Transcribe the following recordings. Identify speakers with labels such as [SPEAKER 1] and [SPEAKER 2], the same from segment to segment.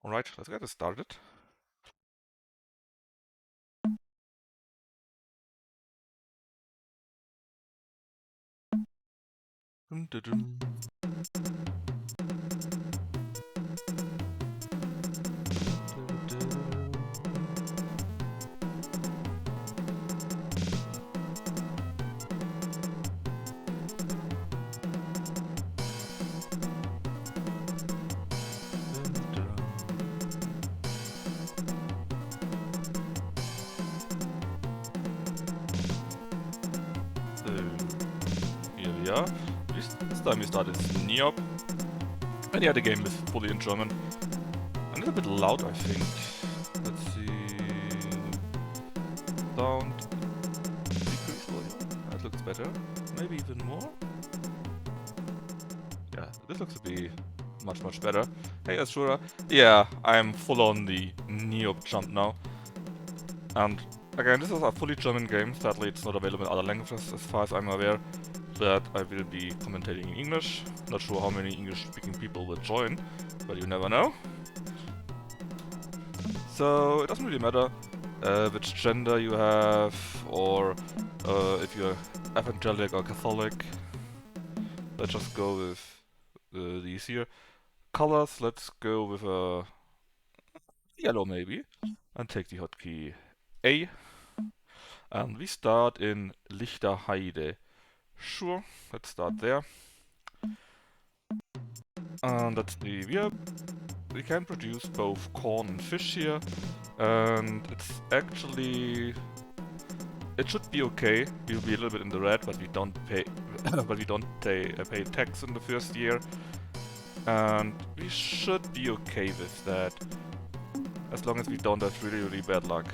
[SPEAKER 1] Alright, let's get this started. Dum, dum, dum. So, here we are. This time we started Neop. And yeah, the game is fully in German. A little bit loud, I think. Let's see. Sound. Decrease volume. That looks better. Maybe even more. Yeah, this looks to be much better. Hey Ashura. Yeah, I'm full on the Neop jump now. And again, this is a fully German game. Sadly, it's not available in other languages as far as I'm aware. But I will be commentating in English. Not sure how many English-speaking people will join, but you never know. So it doesn't really matter which gender you have, or if you're evangelic or Catholic. Let's just go with these here. Colors, let's go with a yellow maybe, and take the hotkey A. And we start in Lichterheide. Sure, let's start there. And that's the we can produce both corn and fish here, and it's actually it should be okay. We'll be a little bit in the red, but we don't pay pay tax in the first year, and we should be okay with that as long as we don't have really bad luck.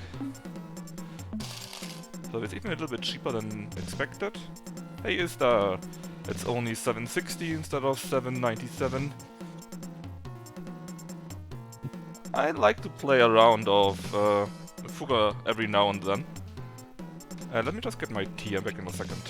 [SPEAKER 1] So it's even a little bit cheaper than expected. Hey, it's only 760 instead of 797. I like to play a round of Fugger every now and then. Let me just get my tea, I'm back in a second.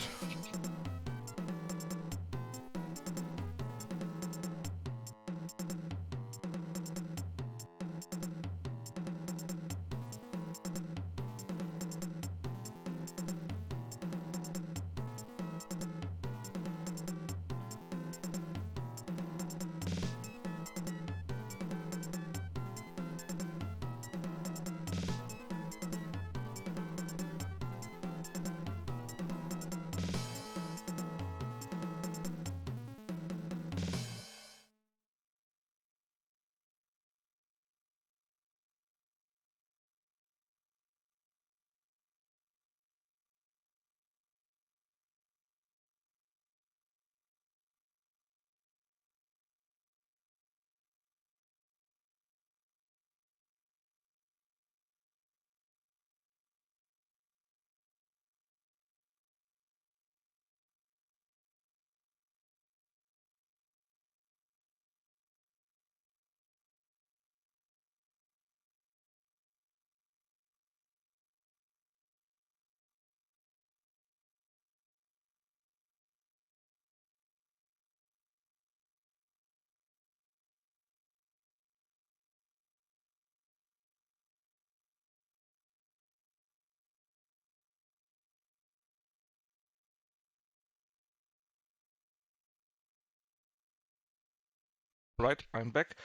[SPEAKER 1] Right, I'm back.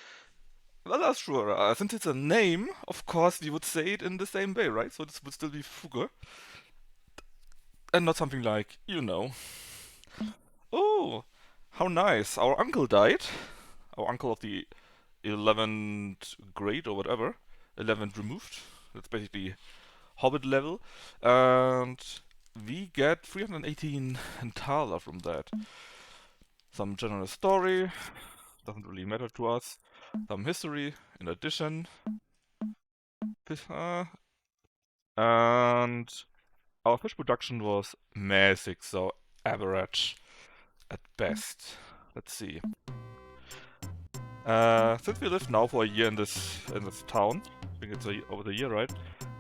[SPEAKER 1] Well, that's sure. Since it's a name, of course we would say it in the same way, right? So this would still be Fugger. And not something like, you know. Oh, how nice. Our uncle died. Our uncle of the 11th grade or whatever. 11th removed. That's basically Hobbit level. And we get 318 Thaler from that. Some general story. Doesn't really matter to us. Some history in addition. And our fish production was mäßig, so average at best. Let's see. Since we live now for a year in this town, I think it's over the year, right?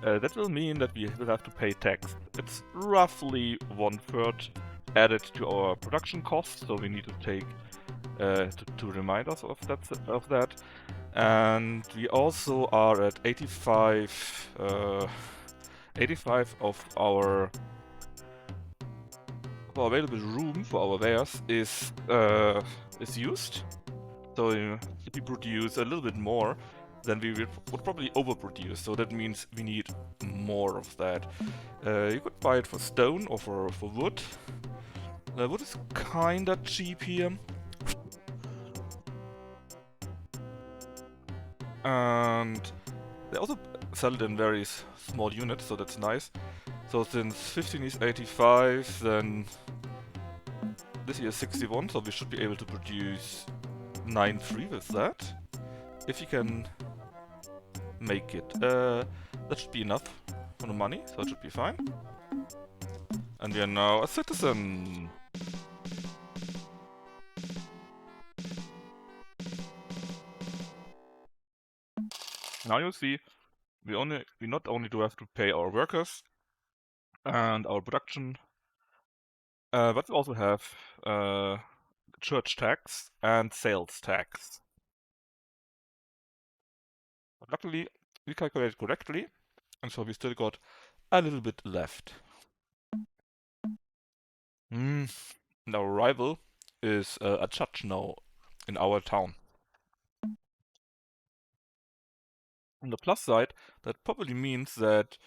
[SPEAKER 1] That will mean that we will have to pay tax. It's roughly 1/3 added to our production costs, so we need to take to remind us of that. And we also are at 85, 85 of our available room for our wares is used. So if we produce a little bit more, then we would probably overproduce. So that means we need more of that. You could buy it for stone or for wood. Wood is kinda cheap here. And they also sell it in very small units, so that's nice. So since 15 is 85, then this here is 61, so we should be able to produce 9.3 with that. If you can make it. That should be enough for the money, so it should be fine. And we are now a citizen. Now you see, we not only do have to pay our workers and our production, but we also have church tax and sales tax. But luckily, we calculated correctly, and so we still got a little bit left. And our rival is a judge now in our town. On the plus side, that probably means that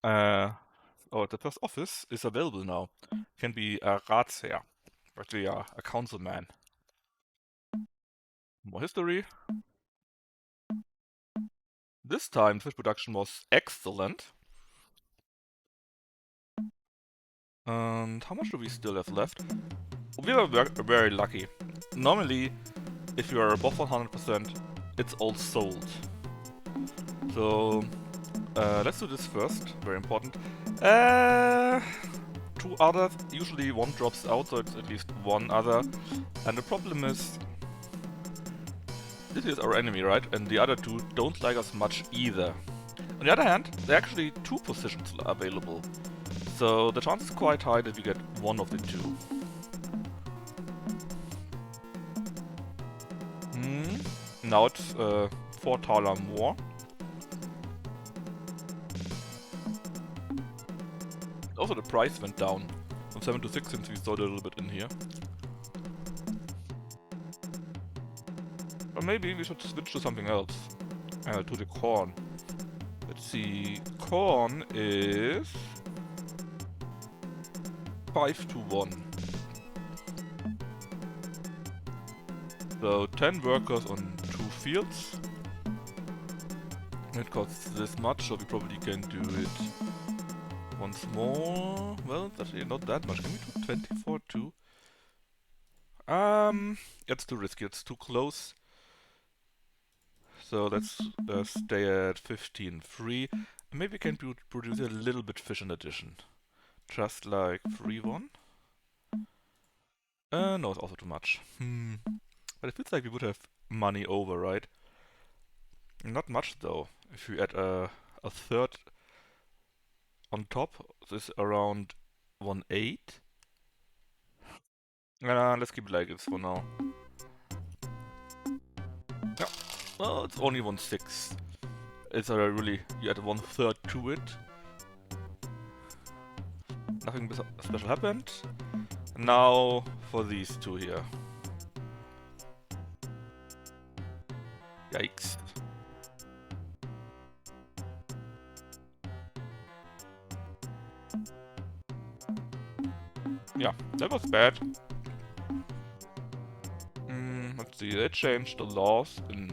[SPEAKER 1] the first office is available now. Can be a Ratsherr, actually a councilman. More history. This time, fish production was excellent. And how much do we still have left? We were very lucky. Normally, if you are above 100%, it's all sold. So, let's do this first, very important. Two others, usually one drops out, so it's at least one other. And the problem is, this is our enemy, right? And the other two don't like us much either. On the other hand, there are actually two positions available. So the chance is quite high that we get one of the two. Now it's 4 Thaler more. Also the price went down from 7 to 6 since we sold a little bit in here. Or maybe we should switch to something else. To the corn. Let's see. Corn is 5 to 1. So 10 workers on 2 fields. It costs this much, so we probably can do it once more. Well, it's actually not that much. Can we do 24 too? It's too risky. It's too close. So let's stay at 15.3. Maybe we can produce a little bit fish in addition. Just like 3.1. No, it's also too much. But it feels like we would have money over, right? Not much though. If we add a third on top, this is around 1.8. Let's keep it like this for now. Yeah. Well, it's only 1.6. It's really, you add 1/3 to it. Nothing special happened. Now for these two here. Yikes. Yeah, that was bad. Let's see, they changed the laws in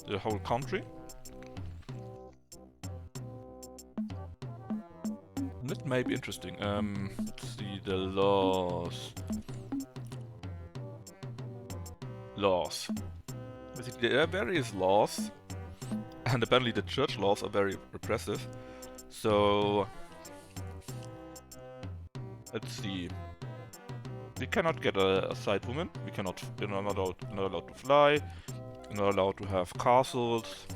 [SPEAKER 1] the whole country. That may be interesting. Let's see the laws. Basically, there are various laws, and apparently the church laws are very repressive. So, let's see. We cannot get a side woman. We're not allowed to fly. We're not allowed to have castles.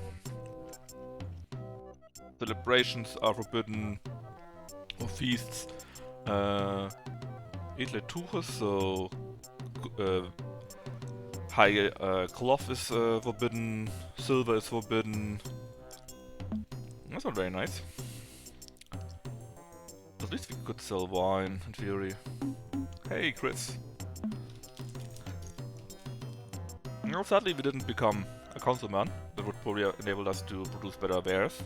[SPEAKER 1] Celebrations are forbidden. Or feasts. Edle Tuches, so high cloth is forbidden, silver is forbidden. That's not very nice. At least we could sell wine, in theory. Hey, Chris. No, sadly we didn't become a councilman. That would probably enable us to produce better wares.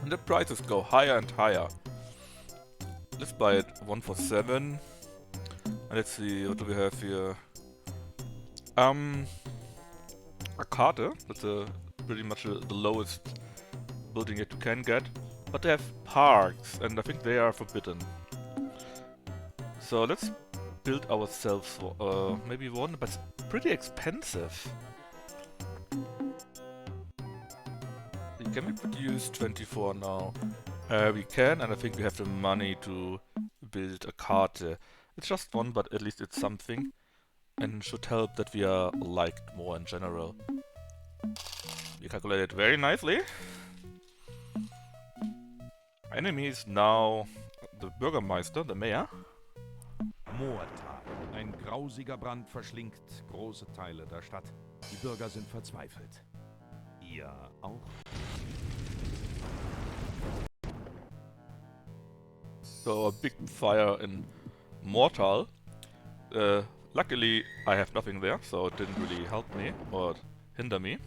[SPEAKER 1] And the prices go higher and higher. Let's buy it 1 for 7. And let's see, what do we have here? A Karte. That's pretty much the lowest building that you can get. But they have parks, and I think they are forbidden. So let's build ourselves maybe one, but it's pretty expensive. Can we produce 24 now? We can, and I think we have the money to build a Karte. It's just one, but at least it's something. And should help that we are liked more in general. We calculated very nicely. Enemy is now the Bürgermeister, the Mayor.
[SPEAKER 2] Moortal. Ein grausiger Brand verschlingt große Teile der Stadt. Die Bürger sind verzweifelt. Ihr auch?
[SPEAKER 1] So a big fire in Mortal. Luckily I have nothing there, so it didn't really help me or hinder me.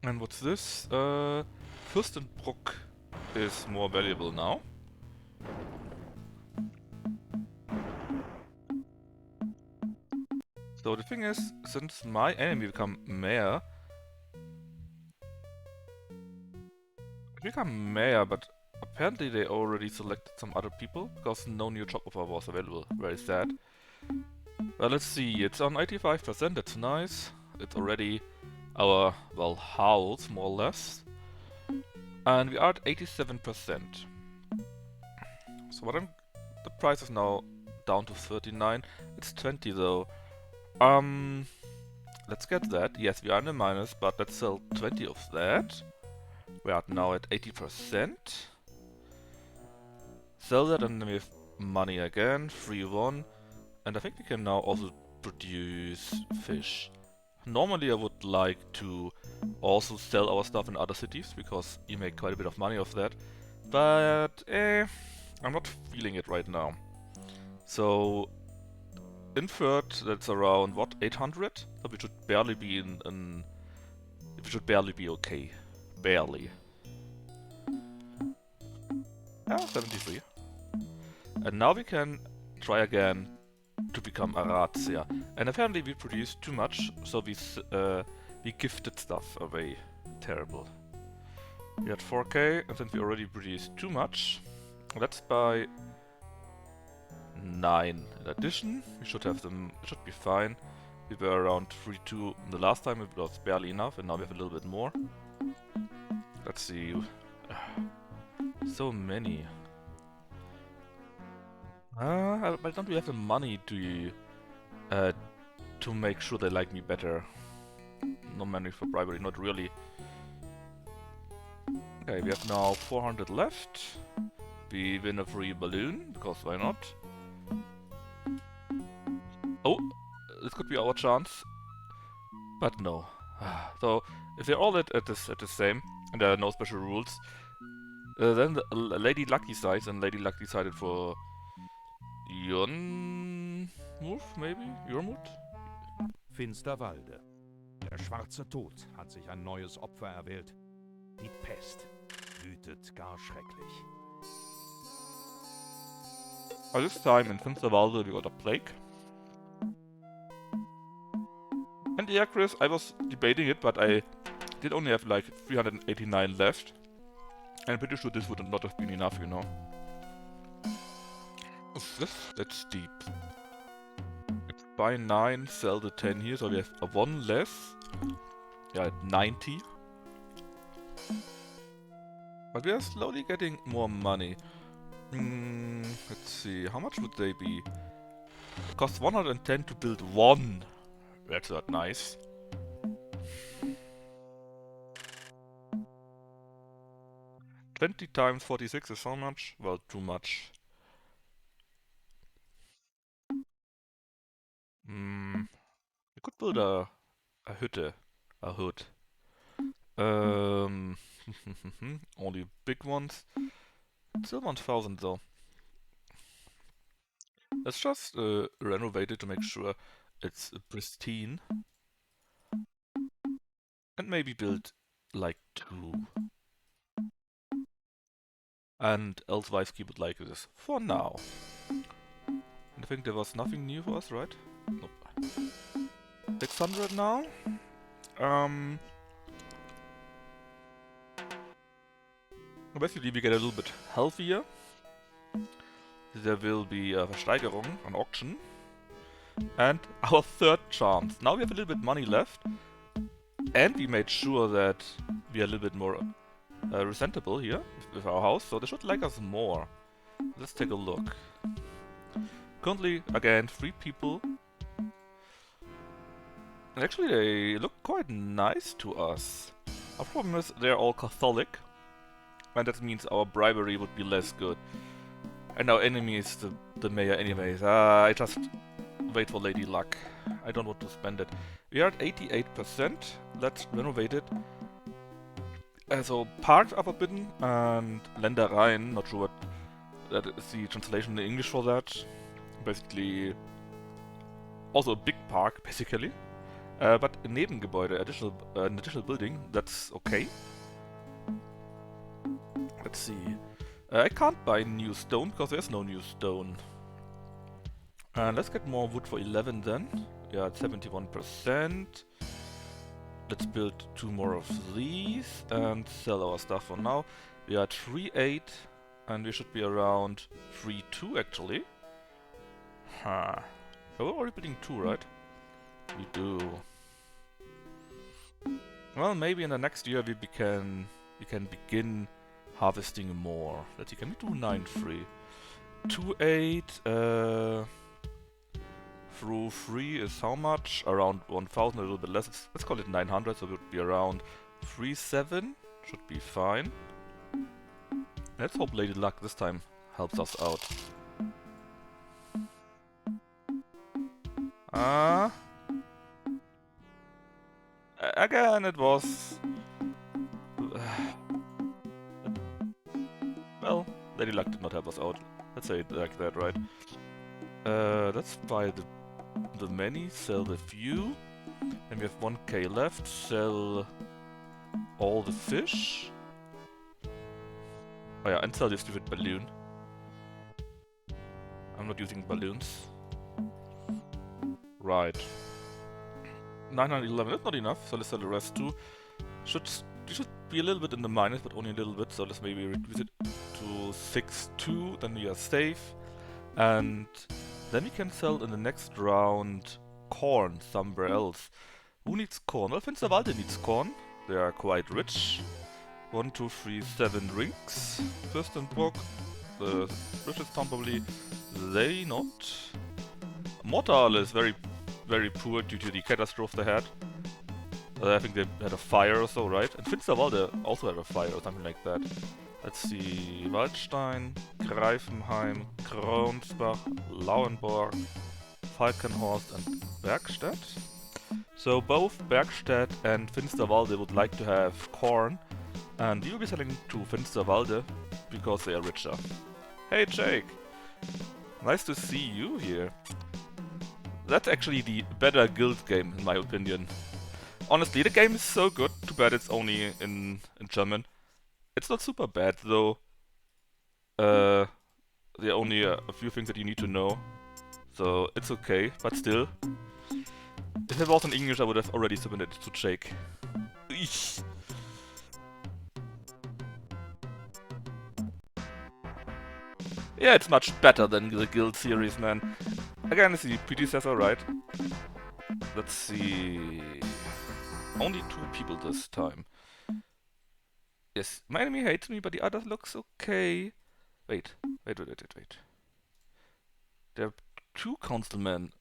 [SPEAKER 1] And what's this? Fürstenbruck is more valuable now. So the thing is, since my enemy become mayor, but apparently they already selected some other people because no new job offer was available. Very sad. Well, let's see. It's on 85%. That's nice. It's already our, well, house, more or less. And we are at 87%. So the price is now down to 39. It's 20 though. Let's get that. Yes, we are in a minus, but let's sell 20 of that. We are now at 80%. Sell that and then we have money again, free one. And I think we can now also produce fish. Normally I would like to also sell our stuff in other cities, because you make quite a bit of money off that. But, I'm not feeling it right now. So, in third, that's around, what, 800? So we should barely be we should barely be okay. Barely. Ah, 73. And now we can try again to become a Razzia. And apparently we produced too much, so we gifted stuff away. Terrible. We had 4k, and since we already produced too much, let's buy 9 in addition. We should have them, it should be fine. We were around 3-2 the last time, it was barely enough, and now we have a little bit more. Let's see. So many. Why don't we have the money to make sure they like me better? No money for bribery, not really. Okay, we have now 400 left. We win a free balloon, because why not? Oh, this could be our chance. But no. So, if they're all at the same, and there are no special rules, then the Lady Luck decides, and Lady Luck decided for Jormut, maybe? Jormut?
[SPEAKER 2] Finsterwalde. Der schwarze Tod hat sich ein neues Opfer erwählt. Die Pest wütet gar schrecklich.
[SPEAKER 1] By this time in Finsterwalde we got a plague. And yeah, Chris, I was debating it, but I did only have like 389 left. And I'm pretty sure this would not have been enough, you know. What's this? That's steep. Let's buy 9, sell the 10 here, so we have a 1 less. Yeah, at 90. But we are slowly getting more money. Let's see, how much would they be? It costs 110 to build one. That's not nice. Twenty times 46 is how much? Well, too much. We could build a Hütte. A hood. Um, only big ones. Still 1000 though. Let's just renovate it to make sure it's pristine. And maybe build like two. And elsewise keep it like this for now. And I think there was nothing new for us, right? Nope. 600 now. Basically we get a little bit healthier. There will be a Versteigerung, an auction. And our third chance. Now we have a little bit money left. And we made sure that we are a little bit more resentable here with our house. So they should like us more. Let's take a look. Currently, again, 3 people. And actually they look quite nice to us. Our problem is they're all Catholic. And that means our bribery would be less good. And our enemy is the mayor anyways. I just wait for Lady Luck. I don't want to spend it. We are at 88%. Let's renovate it. So parks are forbidden and Ländereien, not sure what that is the translation in English for that. Basically also a big park, basically. But a Nebengebäude, an additional building, that's okay. Let's see. I can't buy new stone because there's no new stone. Let's get more wood for 11 then. Yeah, at 71%. Let's build 2 more of these and sell our stuff for now. We are at 3.8 and we should be around 3.2 actually. Huh. We're already building 2, right? We do. Well, maybe in the next year we can begin harvesting more. Let's see, can we do 9.3? 2.8 through 3 is how much? Around 1000, a little bit less. Let's call it 900, so it would be around 3.7. Should be fine. Let's hope Lady Luck this time helps us out. Again, it was... well, Lady Luck did not help us out. Let's say it like that, right? Let's buy the many, sell the few. Then we have 1k left, sell all the fish. Oh yeah, and sell this stupid balloon. I'm not using balloons. Right. 911, that's not enough, so let's sell the rest too. We should be a little bit in the minus, but only a little bit, so let's maybe reduce it to 6.2, then we are safe. And then we can sell in the next round corn somewhere else. Who needs corn? Well, Finsterwalde needs corn. They are quite rich. 1, 2, 3, 7 rings. Fürstenburg, the richest town probably. They not. Mortal is very, very poor due to the catastrophe they had. I think they had a fire or so, right? And Finsterwalde also had a fire or something like that. Let's see, Waldstein, Greifenheim, Kronsbach, Lauenborg, Falkenhorst and Bergstedt. So both Bergstedt and Finsterwalde would like to have corn, and we will be selling to Finsterwalde because they are richer. Hey Jake! Nice to see you here. That's actually the better guild game in my opinion. Honestly, the game is so good, too bad it's only in German. It's not super bad though. There are only a few things that you need to know. So it's okay, but still. If it was in English I would have already submitted it to Jake. Eesh. Yeah, it's much better than the guild series, man. Again, it's the predecessor, right? Let's see... Only 2 people this time. Yes, my enemy hates me, but the others looks okay. Wait. Wait. There are 2 councilmen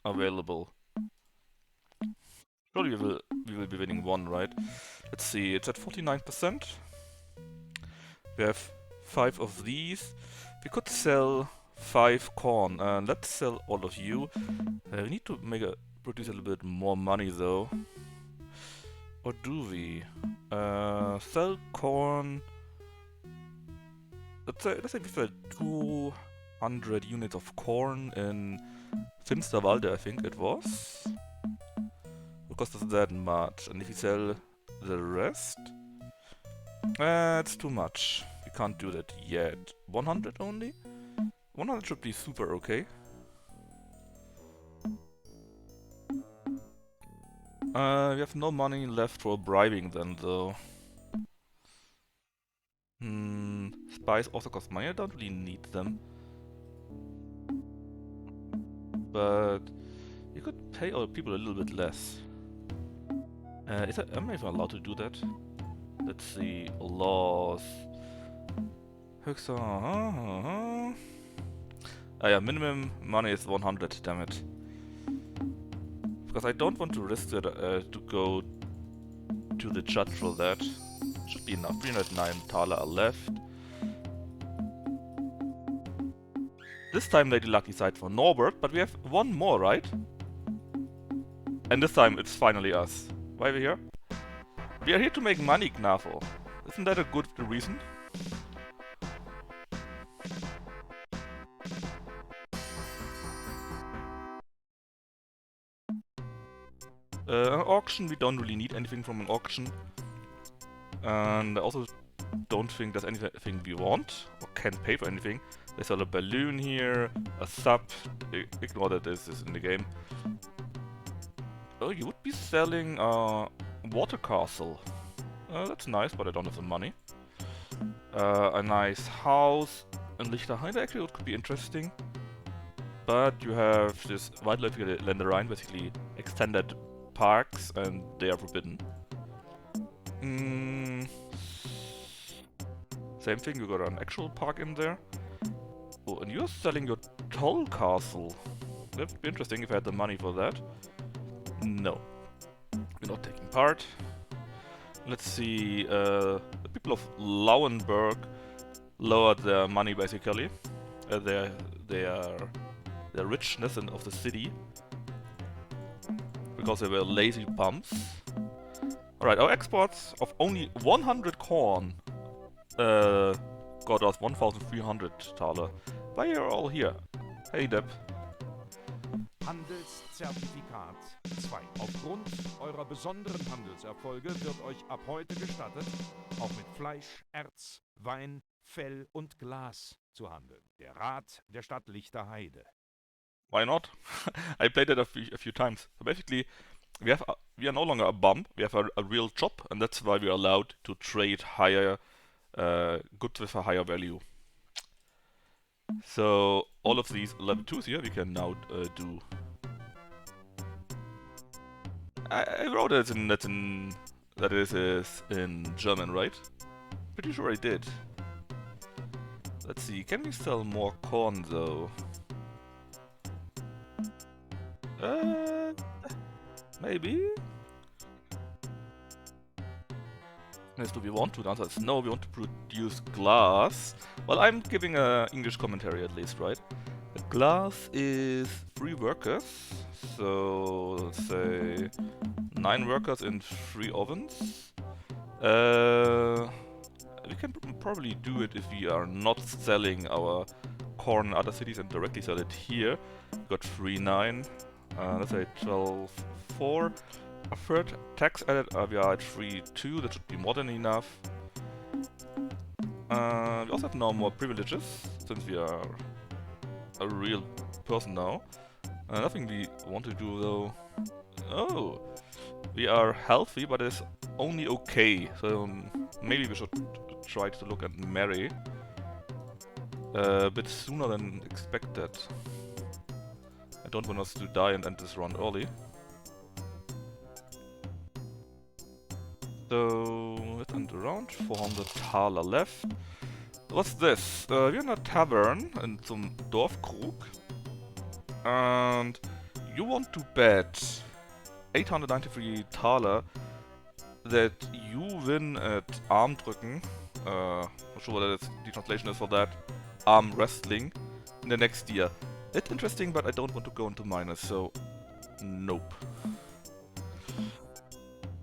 [SPEAKER 1] available. Surely we will be winning 1, right? Let's see, it's at 49%. We have 5 of these. We could sell 5 corn. Let's sell all of you. We need to produce a little bit more money though. Or do we? Sell corn. Let's say we sell 200 units of corn in Finsterwalde, I think it was. What cost us that much? And if we sell the rest? It's too much. We can't do that yet. 100 only? 100 should be super okay. We have no money left for bribing them though. Spies also cost money. I don't really need them. But you could pay our people a little bit less. Am I even allowed to do that? Let's see. Laws. Yeah, minimum money is 100, damn it. Because I don't want to risk it to go to the judge for that. Should be enough. 309 Thaler are left. This time they lucky side for Norbert, but we have 1 more, right? And this time it's finally us. Why are we here? We are here to make money, Gnafo. Isn't that a good reason? An auction, we don't really need anything from an auction. And I also don't think there's anything we want or can pay for anything. There's a balloon here, a sub. Ignore that this is in the game. Oh, you would be selling a water castle. That's nice, but I don't have the money. A nice house in Lichterheide actually could be interesting. But you have this weitläufige Ländereien, basically extended parks, and they are forbidden. Same thing, you got an actual park in there. Oh, and you're selling your toll castle. That would be interesting if I had the money for that. No. We're not taking part. Let's see, the people of Lauenburg lowered their money basically. Their richness of the city. Because they were lazy bums. Alright, our exports of only 100 corn got us 1,300 Thaler. Why are you all here? Hey, Depp.
[SPEAKER 2] Handelszertifikat 2. Aufgrund eurer besonderen Handelserfolge wird euch ab heute gestattet, auch mit Fleisch, Erz, Wein, Fell und Glas zu handeln. Der Rat der Stadt Lichterheide.
[SPEAKER 1] Why not? I played it a few times. So basically, we are no longer a bum. We have a real job, and that's why we are allowed to trade higher goods with a higher value. So all of these level 2s here we can now do. I wrote it that is in German, right? Pretty sure I did. Let's see, can we sell more corn though? Maybe? Yes, do we want to? The answer is no, we want to produce glass. Well, I'm giving an English commentary at least, right? The glass is 3 workers, so let's say 9 workers in 3 ovens. We can probably do it if we are not selling our corn in other cities and directly sell it here. We got 3,9. Let's say 12,4. A third tax added, we are at 3,2, that should be more than enough. We also have now more privileges, since we are a real person now. Nothing we want to do though. Oh, we are healthy, but it's only okay, so maybe we should try to look at marry a bit sooner than expected. I don't want us to die and end this run early. So let's end around 400 Thaler left. What's this? We're in a tavern in some Dorfkrug. And you want to bet 893 Thaler that you win at Armdrücken. Not sure what the translation is for that. Arm wrestling in the next year. It's interesting, but I don't want to go into minus, so nope.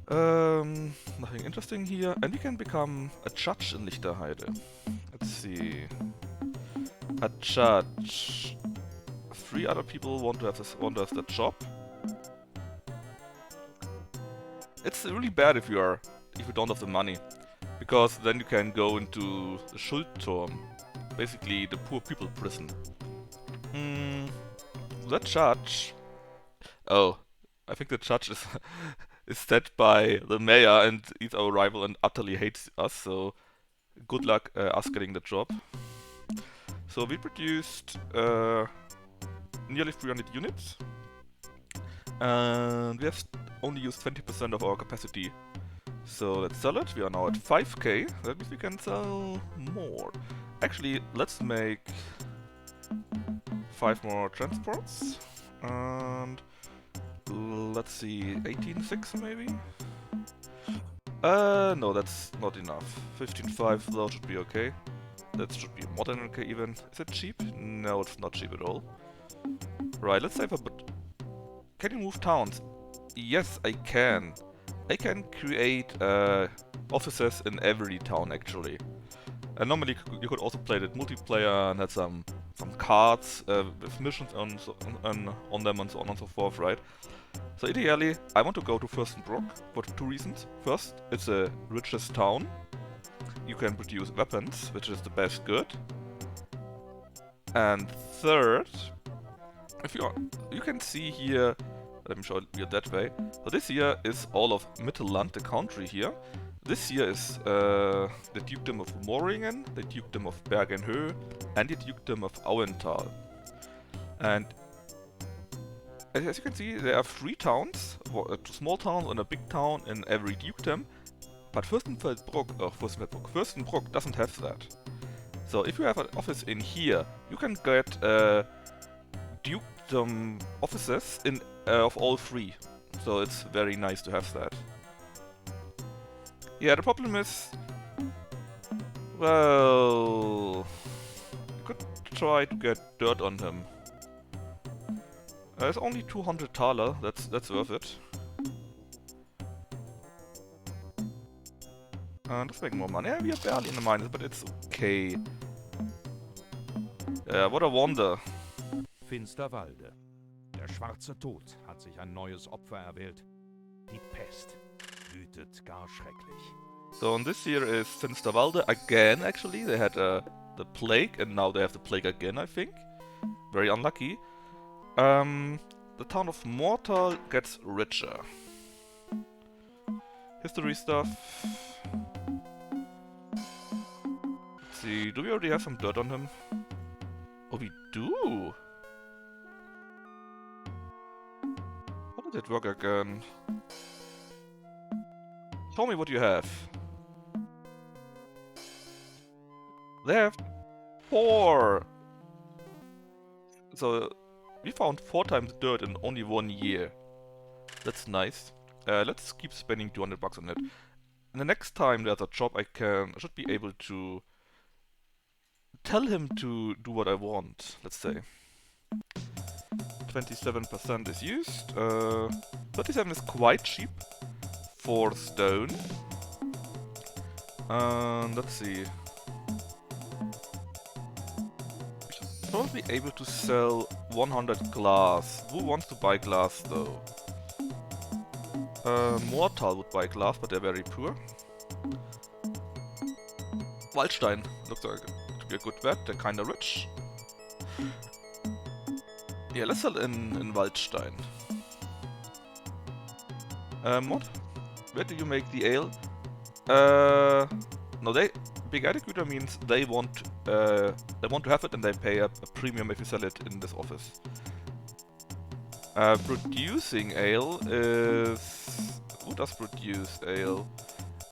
[SPEAKER 1] Nothing interesting here. And we can become a judge in Lichterheide. Let's see. A judge. 3 other people want to have the job. It's really bad if you don't have the money, because then you can go into the Schuldturm, basically the poor people prison. The judge. Oh, I think the judge is is set by the mayor and he's our rival and utterly hates us. So good luck us getting the job. So we produced nearly 300 units, and we have only used 20% of our capacity. So let's sell it. We are now at 5k. That means we can sell more. Actually, let's make 5 more transports. And let's see, 18.6 maybe? No, that's not enough. 15.5 though should be okay. That should be more than okay even. Is it cheap? No, it's not cheap at all. Right, let's save a bit. Can you move towns? Yes, I can. I can create offices in every town actually. And normally you could also play it multiplayer and had some cards with missions on them and so on and so forth, right? So ideally, I want to go to Fürstenbruck for 2 reasons. First, it's the richest town. You can produce weapons, which is the best good. And third, if you can see here, let me show you that way. So this here is all of Mittelland, the country here. This here is the Dukedom of Moringen, the Dukedom of Bergenhöhe, and the Dukedom of Auental. And as you can see, there are 3 towns, 2 small towns and a big town in every dukedom. But Fürstenbruck doesn't have that. So if you have an office in here, you can get dukedom offices of all 3. So it's very nice to have that. Yeah, the problem is, well, you could try to get dirt on him. It's only 200 Thaler, that's worth it. Let's make more money. Yeah, we are barely in the minus, but it's okay. What a wonder.
[SPEAKER 2] Finsterwalde. Der schwarze Tod hat sich ein neues Opfer erwählt. Die Pest wütet gar schrecklich.
[SPEAKER 1] So, and this year is Finsterwalde again, actually. They had the plague, and now they have the plague again, I think. Very unlucky. The town of Mortal gets richer. History stuff. Let's see, do we already have some dirt on him? Oh, we do! How did it work again? Tell me what you have. They have 4! So, we found 4 times dirt in only 1 year. That's nice. Let's keep spending 200 bucks on it. And the next time there's a job, I should be able to tell him to do what I want, let's say. 27% is used. 37 is quite cheap for stone. Let's see. Probably able to sell 100 glass. Who wants to buy glass though? Mortal would buy glass, but they're very poor. Waldstein looks like to be a good bet. They're kinda rich. Yeah, let's sell in Waldstein. What? Where do you make the ale? No, Big Agriculture means they want to have it and they pay a premium if you sell it in this office. Producing ale is... Who does produce ale?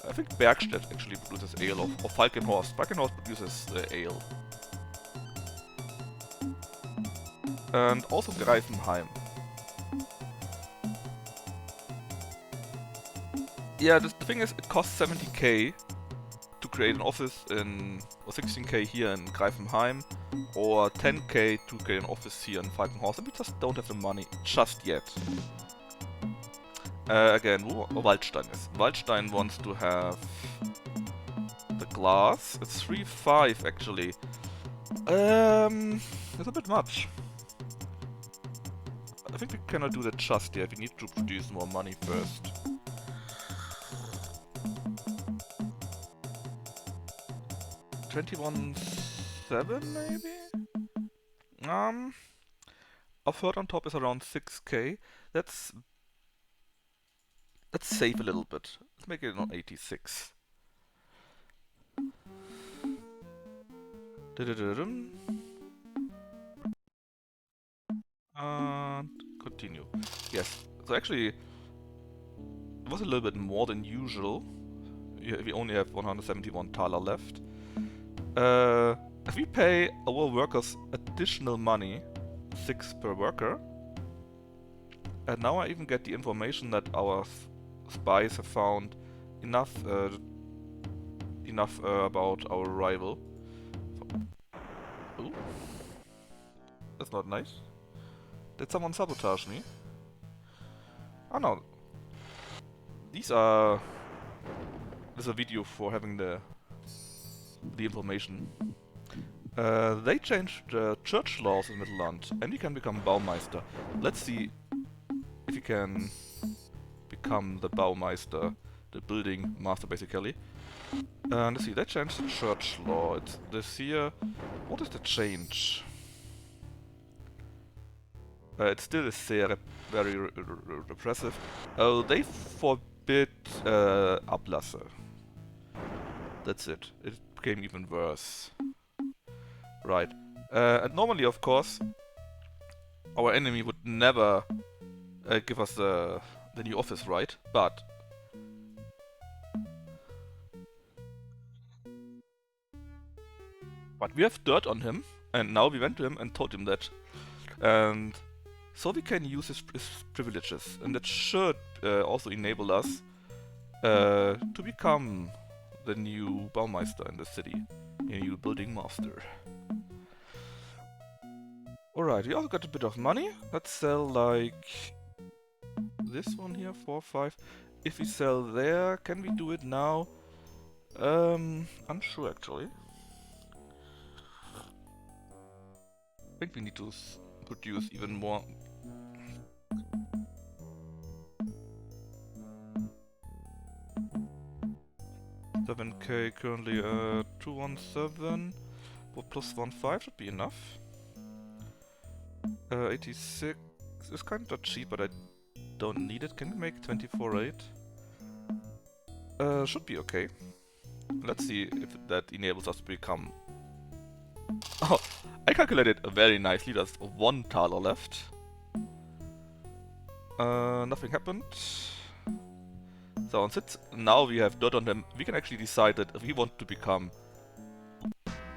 [SPEAKER 1] I think Bergstedt actually produces ale, or Falkenhorst. Falkenhorst produces ale. And also Greifenheim. Yeah, the thing is, it costs 70k to create an office in, or 16k here in Greifenheim, or 10k to create an office here in Falkenhorst, and we just don't have the money just yet. Again, wo Waldstein is. Waldstein wants to have the glass. It's 3-5 actually. It's a bit much. I think we cannot do that just yet. We need to produce more money first. $21.7 maybe? Our third on top is around 6k. Let's save a little bit. Let's make it on 86. And continue. Yes. So actually, it was a little bit more than usual. We only have 171 thaler left. If we pay our workers additional money, 6 per worker, and now I even get the information that our spies have found enough about our rival. Ooh. That's not nice. Did someone sabotage me? Oh no. This is a video for having the information. They changed the church laws in Midland, and we can become Baumeister. Let's see if we can become the Baumeister, the building master basically. Let's see, they changed the church law. It's this here. What is the change? It still is very repressive. Oh, they forbid Ablasse. That's it. It became even worse. Right. And normally, of course, our enemy would never give us the new office, right? But we have dirt on him, and now we went to him and told him that. And so we can use his privileges, and that should also enable us to become the new Baumeister in the city, the new building master. Alright, we also got a bit of money. Let's sell like this one here, 4, 5. If we sell there, can we do it now? Unsure actually. I think we need to produce even more. $7k currently 217, but plus 15 should be enough. 86 is kind of cheap, but I don't need it. Can we make 24.8? Should be okay. Let's see if that enables us to become... Oh, I calculated very nicely. There's 1 thaler left. Nothing happened. So since now we have dirt on them, we can actually decide that if we want to become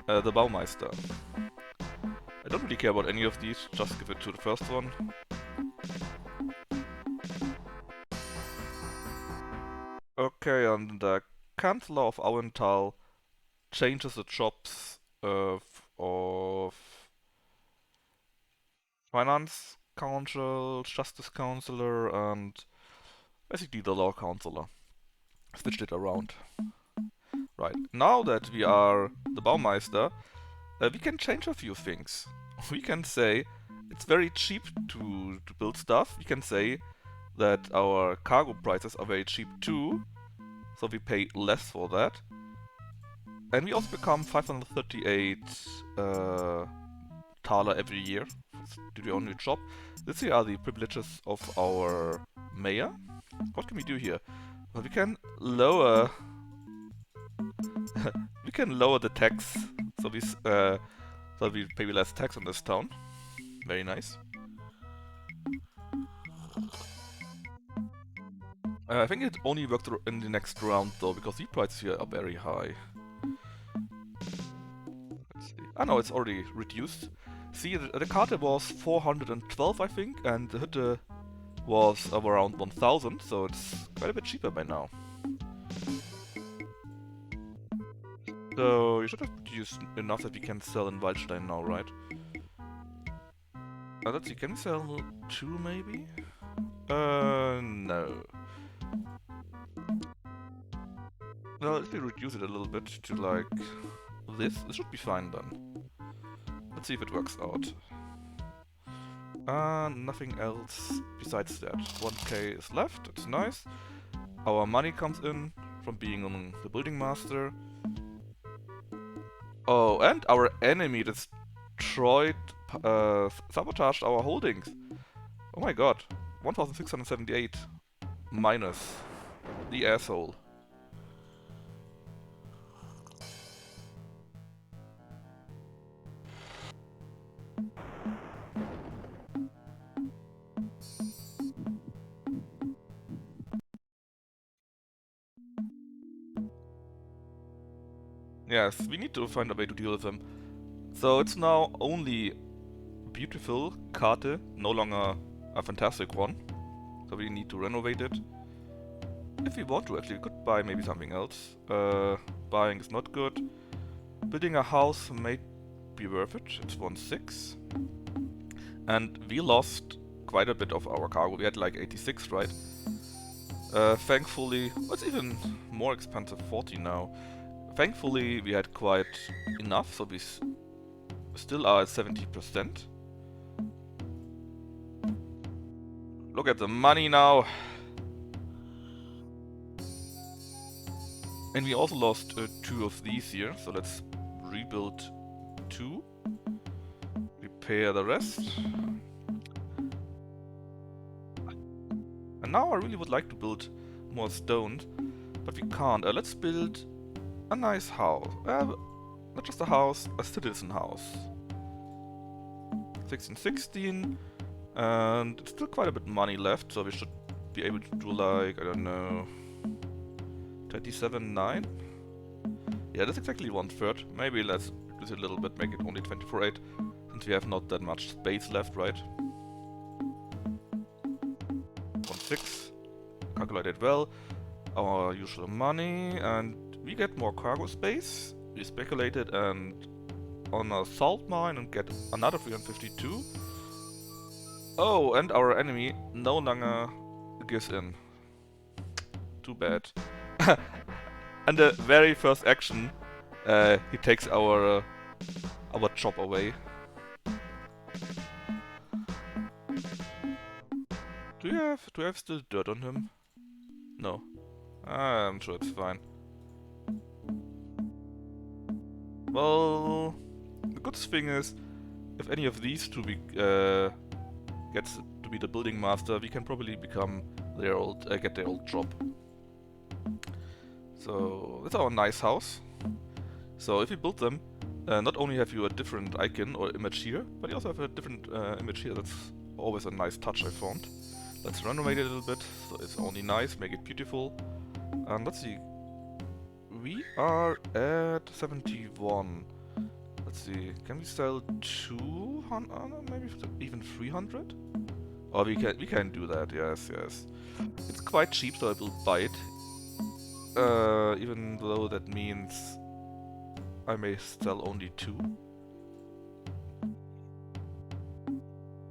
[SPEAKER 1] the Baumeister. I don't really care about any of these, just give it to the first one. Okay, and the Chancellor of Auenthal changes the jobs of Finance Council, Justice Counselor, and basically the Law Counselor. Switched it around. Right, now that we are the Baumeister, we can change a few things. We can say it's very cheap to build stuff. We can say that our cargo prices are very cheap too, so we pay less for that. And we also become 538 thaler every year to do our new job. These are the privileges of our mayor. What can we do here? Well, we can lower we can lower the tax, so we pay less tax on this town. Very nice. I think it only worked in the next round though, because the prices here are very high. Let's see. Ah no, it's already reduced. See, the carte was 412 I think, and the Hütte was around 1000, so it's quite a bit cheaper by now. So you should have produced enough that we can sell in Waldstein now, right? Let's see, can we sell 2 maybe? No. Well, if we reduce it a little bit to like this should be fine then. Let's see if it works out. Nothing else besides that. 1k is left, it's nice. Our money comes in from being on the building master. Oh, and our enemy destroyed, sabotaged our holdings. Oh my god, 1678 minus the asshole. Yes, we need to find a way to deal with them. So it's now only beautiful Karte, no longer a fantastic one. So we need to renovate it. If we want to, actually, we could buy maybe something else. Buying is not good. Building a house may be worth it. It's 1.6. And we lost quite a bit of our cargo. We had like 86, right? Thankfully, it's even more expensive, 40 now. Thankfully, we had quite enough, so we still are at 70%. Look at the money now. And we also lost 2 of these here, so let's rebuild 2. Repair the rest. And now I really would like to build more stone, but we can't. Let's build a nice house. Not just a house, a citizen house. 1616, and it's still quite a bit money left, so we should be able to do like, I don't know, 27.9? Yeah, that's exactly 1/3. Maybe let's reduce it a little bit, make it only 24.8, since we have not that much space left, right? 1.6. Calculated well. Our usual money, and we get more cargo space. We speculated and on a salt mine and get another 352. Oh, and our enemy no longer gives in. Too bad. And the very first action, he takes our job away. Do you have still dirt on him? No. I'm sure it's fine. Well, the good thing is, if any of these two gets to be the building master, we can probably become their get their old job. So that's our nice house. So if you build them, not only have you a different icon or image here, but you also have a different image here. That's always a nice touch I found. Let's renovate it a little bit, so it's only nice, make it beautiful. And let's see. We are at 71. Let's see, can we sell 200, maybe even 300? Oh, we can do that, yes. It's quite cheap, so I will buy it. Even though that means I may sell only 2.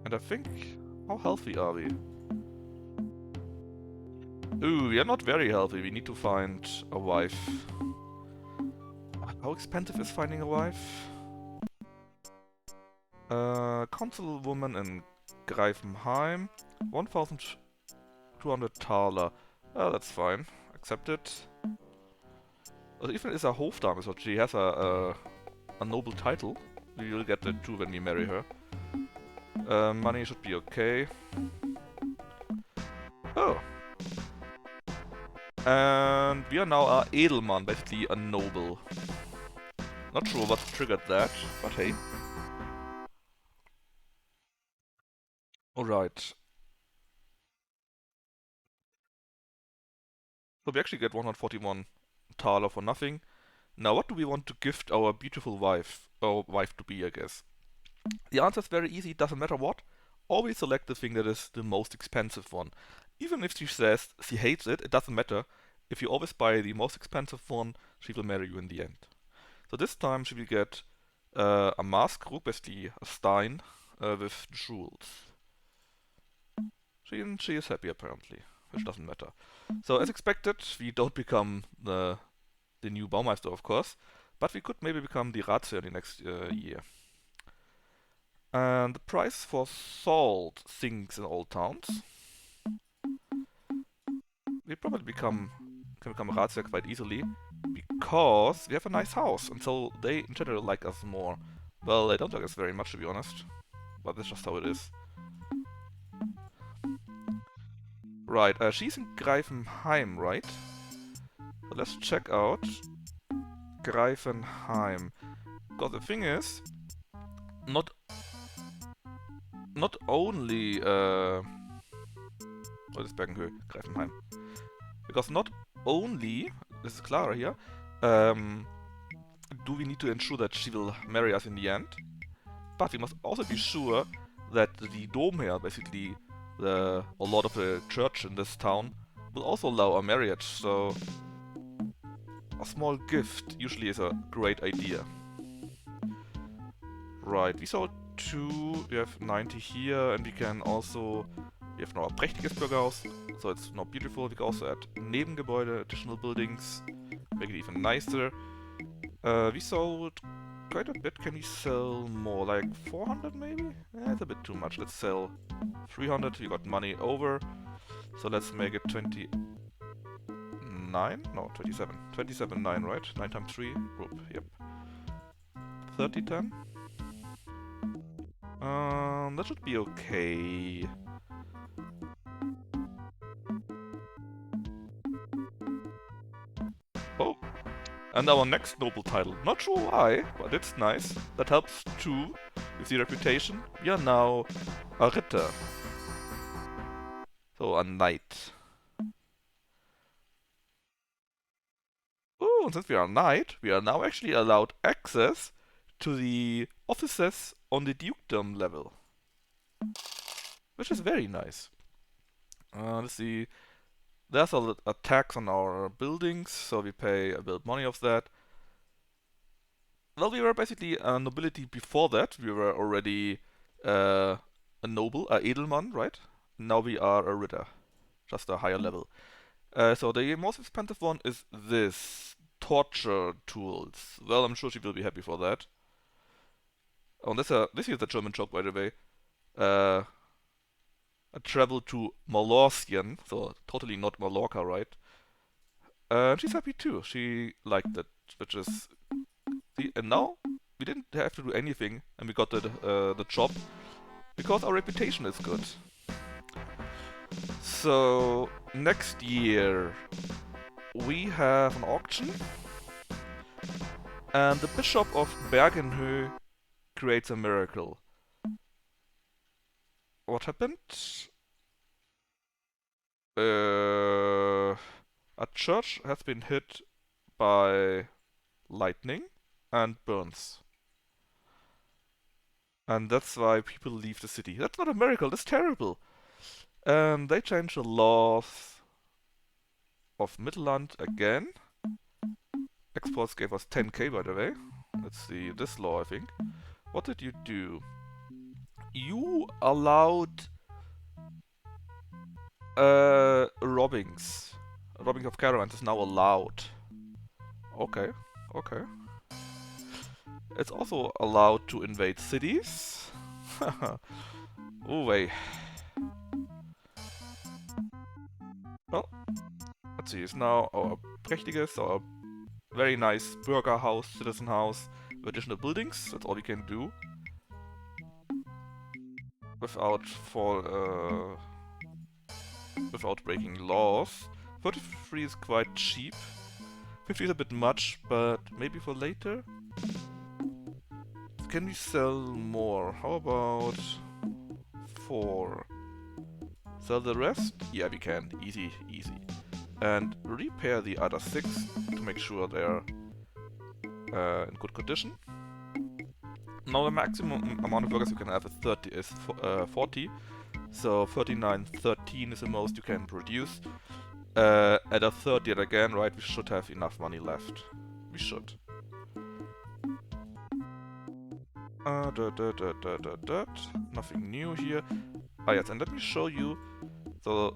[SPEAKER 1] And I think, how healthy are we? Ooh, we are not very healthy, we need to find a wife. How expensive is finding a wife? Councilwoman in Greifenheim, 1200 Thaler. That's fine. Accept it. Even is a Hofdame, so she has a noble title. We will get that too when we marry her. Money should be okay. Oh. And we are now a Edelmann, basically a noble. Not sure what triggered that, but hey. Alright. So we actually get 141 Thaler for nothing. Now what do we want to gift our beautiful wife? Or wife to be, I guess. The answer is very easy, doesn't matter what. Always select the thing that is the most expensive one. Even if she says she hates it, it doesn't matter. If you always buy the most expensive one, she will marry you in the end. So this time she will get a mask, basically a stein, with jewels. She is happy apparently, which doesn't matter. So as expected, we don't become the new Baumeister, of course, but we could maybe become the Ratsherr in the next year. And the price for salt sinks in all towns. We probably can become a Ratsherr quite easily because we have a nice house, and so they in general like us more. Well, they don't like us very much to be honest, but that's just how it is. Right, she's in Greifenheim, right? So let's check out Greifenheim. Because the thing is, not not only what is Bergenhöhe? Greifenheim. Because not only, this is Clara here, do we need to ensure that she will marry us in the end, but we must also be sure that the Domherr, basically a lot of the church in this town, will also allow a marriage, so a small gift usually is a great idea. Right, we sold 2, we have 90 here, and we can also, we have now a prächtiges Bürgerhaus, so it's not beautiful. We can also add Nebengebäude, additional buildings, make it even nicer. We sold quite a bit. Can we sell more? Like 400 maybe? It's a bit too much. Let's sell 300. We got money over. So let's make it 29? No, 27. 27.9, right? 9 times 3. Group, yep. 3010. That should be okay. Oh, and our next noble title. Not sure why, but it's nice. That helps too with the reputation. We are now a Ritter. So a knight. Oh, and since we are a knight, we are now actually allowed access to the offices on the dukedom level. Which is very nice. Let's see. There's a tax on our buildings, so we pay a bit of money of that. Well, we were basically a nobility before that. We were already a noble, a edelman, right? Now we are a ritter, just a higher level. So the most expensive one is this torture tools. Well, I'm sure she will be happy for that. Oh, and this is a German joke, by the way. Uh, a travel to Mallorcian, so totally not Mallorca, right? And she's happy too. She liked it, which is see. And now we didn't have to do anything, and we got the job because our reputation is good. So next year we have an auction, and the Bishop of Bergenhöhe creates a miracle. What happened? A church has been hit by lightning and burns. And that's why people leave the city. That's not a miracle, that's terrible. And they changed the laws of Mittelland again. Exports gave us 10k, by the way. Let's see, this law, I think. What did you do? You allowed robbings. Robbing of caravans is now allowed. Okay, okay. It's also allowed to invade cities. Oh, wait. Well, let's see. It's now our prächtiges, our very nice burger house, citizen house, with additional buildings. That's all we can do. Without breaking laws. 33 is quite cheap. 50 is a bit much, but maybe for later? Can we sell more? How about 4? Sell the rest? Yeah, we can. Easy, easy. and repair the other 6 to make sure they're in good condition. Now the maximum amount of workers you can have is 40, so 39, 13 is the most you can produce. At a third yet again, right, we should have enough money left. We should. Nothing new here. Ah yes, and let me show you. So,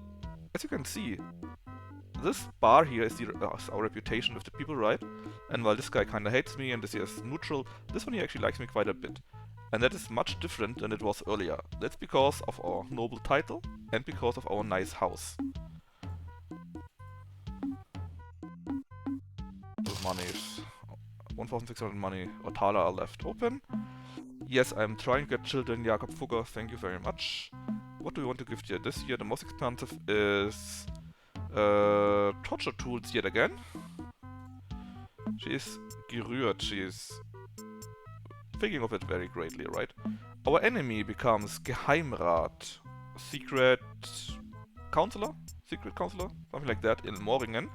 [SPEAKER 1] as you can see, this bar here is our reputation with the people, right? And while this guy kinda hates me and this here is neutral, this one here actually likes me quite a bit. And that is much different than it was earlier. That's because of our noble title and because of our nice house. The money is 1,600 money or Thaler are left open. Yes, I'm trying to get children, Jakob Fugger, thank you very much. What do we want to give here? This year the most expensive is torture tools yet again. She is gerührt, she is thinking of it very greatly, right? Our enemy becomes Geheimrat, secret counselor, something like that in Moringen.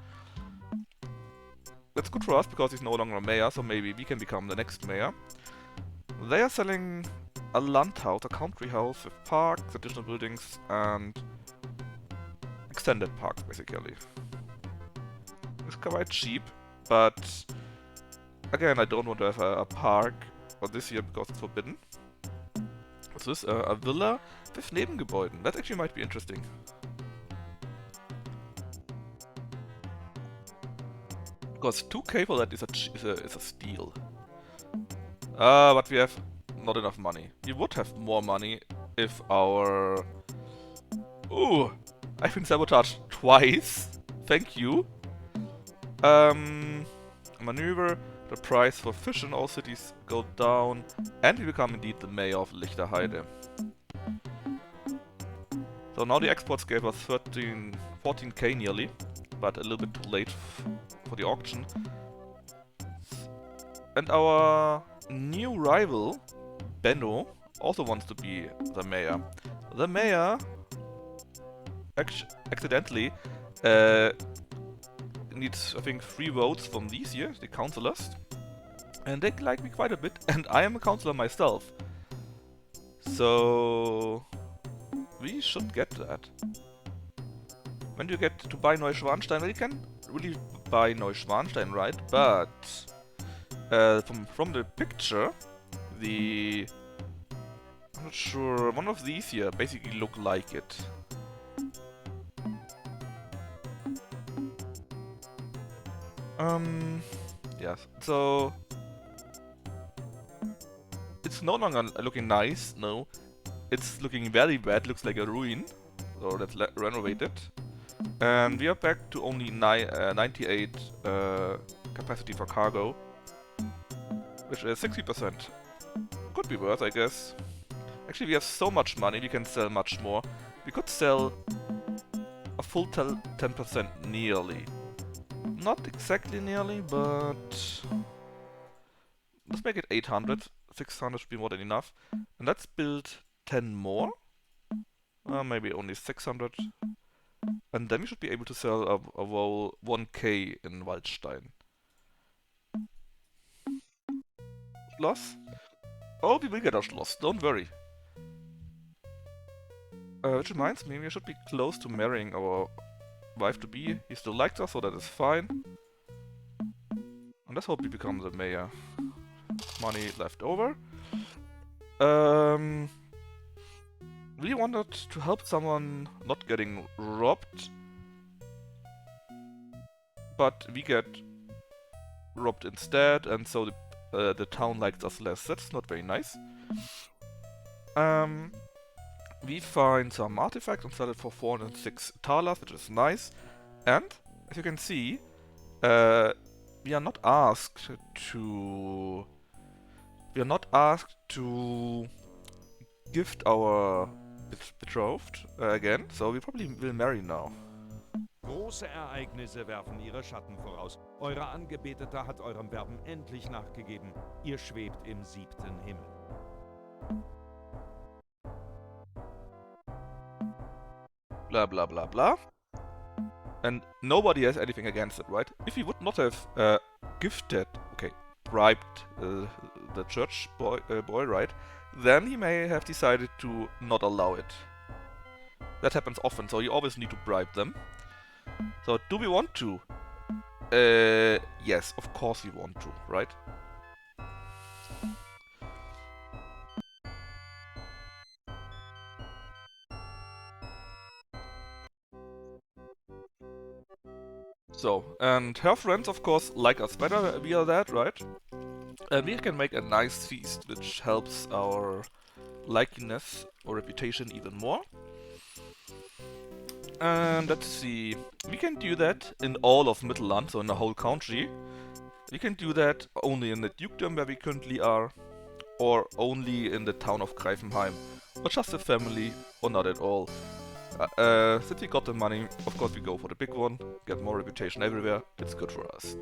[SPEAKER 1] That's good for us because he's no longer a mayor, so maybe we can become the next mayor. They are selling a Landhaus, a country house with parks, additional buildings, and extended parks, basically. It's quite cheap, but again, I don't want to have a park for this year because it's forbidden. What's this? A villa with Nebengebäuden. That actually might be interesting. Because 2k for that is a steal. But we have not enough money. We would have more money if our... Ooh! I've been sabotaged twice. Thank you. Maneuver. The price for fish in all cities go down. And we become indeed the mayor of Lichterheide. So now the exports gave us 14k nearly. But a little bit too late for the auction. And our new rival, Benno, also wants to be the mayor. The mayor accidentally needs, I think, 3 votes from these here, the councillors. And they like me quite a bit, and I am a councillor myself. So we should get that. When do you get to buy Neuschwanstein? Well, you can really buy Neuschwanstein, right? But from the picture, I'm not sure, one of these here basically look like it. Yes, so it's no longer looking nice, no. It's looking very bad, looks like a ruin. So let's renovate it. And we are back to only 98 capacity for cargo, which is 60%. Could be worse, I guess. Actually, we have so much money, we can sell much more. We could sell a full 10% nearly. Not exactly nearly, but... let's make it 800. 600 should be more than enough. And let's build 10 more. Maybe only 600. And then we should be able to sell a whole 1k in Waldstein. Schloss? Oh, we will get our Schloss, don't worry. Which reminds me, we should be close to marrying our wife-to-be. He still likes us, so that is fine. And let's hope we become the mayor. Money left over. We wanted to help someone not getting robbed. But we get robbed instead, and so the town likes us less. That's not very nice. We find some artifacts and sell it for 406 thalers, which is nice. And, as you can see, we are not asked to... We are not asked to gift our betrothed again, so we probably will marry now.
[SPEAKER 2] Große Ereignisse werfen ihre Schatten voraus. Eure Angebetete hat eurem Werben endlich nachgegeben. Ihr schwebt im 7. Himmel.
[SPEAKER 1] Bla bla bla bla. And nobody has anything against it, right? If he would not have gifted, okay, bribed the church boy, right? Then he may have decided to not allow it. That happens often, so you always need to bribe them. So do we want to? Yes, of course we want to, right? So, and her friends, of course, like us better via that, right? And we can make a nice feast, which helps our likeness or reputation even more. And let's see, we can do that in all of Mittelland, so in the whole country. We can do that only in the dukedom where we currently are, or only in the town of Greifenheim, or just a family, or not at all. Since we got the money, of course we go for the big one, get more reputation everywhere, it's good for us.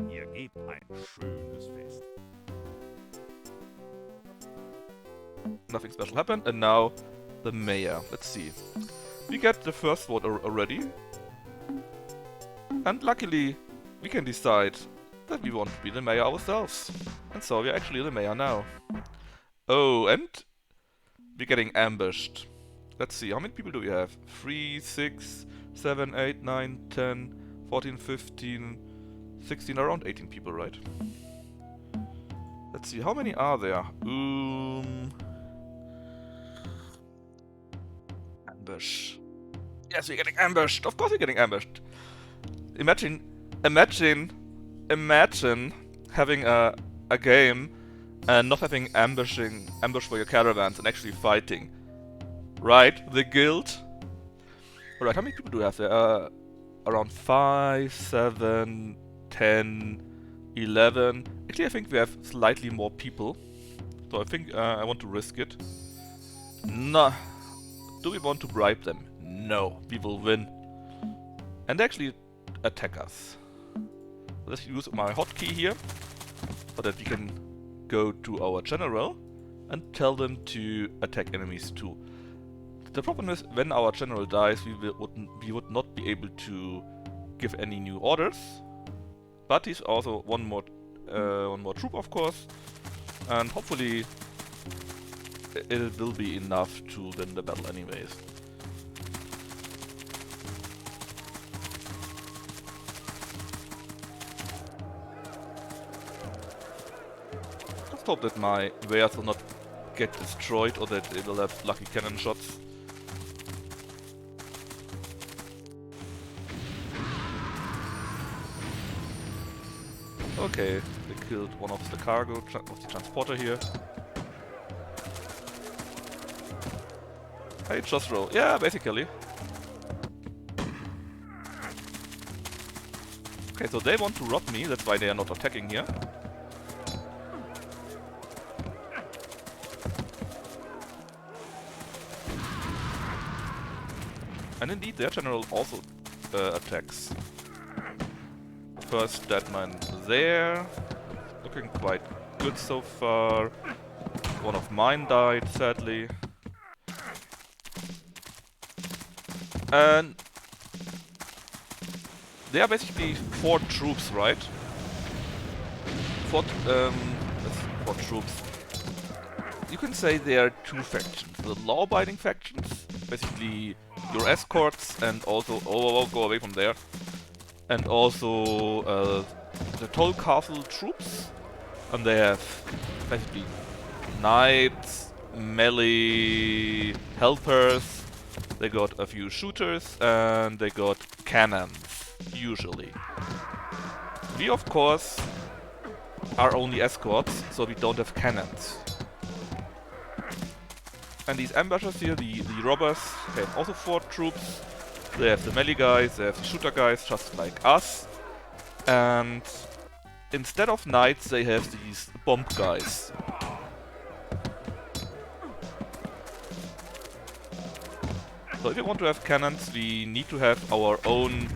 [SPEAKER 2] Ihr gebt ein schönes Fest.
[SPEAKER 1] Nothing special happened, and now the mayor. Let's see. We get the first vote already, and luckily we can decide that we want to be the mayor ourselves. And so we're actually the mayor now. Oh, and we're getting ambushed. Let's see, how many people do we have? 3, 6, 7, 8, 9, 10, 14, 15, 16, around 18 people, right? Let's see, how many are there? Ambush. Yes, we're getting ambushed. Of course we're getting ambushed. Imagine having a game and not having ambush for your caravans and actually fighting. Right? The guild. Alright, how many people do we have there? Around 5, 7, 10, 11. Actually, I think we have slightly more people. So I think I want to risk it. No. Do we want to bribe them? No. We will win. And they actually attack us. Let's use my hotkey here so that we can go to our general and tell them to attack enemies too. The problem is, when our general dies, we would not be able to give any new orders. But he's also one more troop, of course, and hopefully it will be enough to win the battle anyways. Just hope that my wares will not get destroyed or that it will have lucky cannon shots. Okay, they killed one of the cargo of the transporter here. Hey, just roll. Yeah, basically. Okay, so they want to rob me, that's why they are not attacking here. And indeed, their general also attacks. First Deadman there. Looking quite good so far. One of mine died, sadly. And there are basically 4 troops, right? 4 troops. You can say there are 2 factions. The law-abiding factions, basically your escorts, and also go away from there. And also the Toll Castle troops. And they have basically knights, melee helpers. They got a few shooters and they got cannons, usually. We, of course, are only escorts, so we don't have cannons. And these ambushers here, the robbers, they have also 4 troops. They have the melee guys, they have the shooter guys, just like us. And instead of knights, they have these bomb guys. So if we want to have cannons, we need to have our own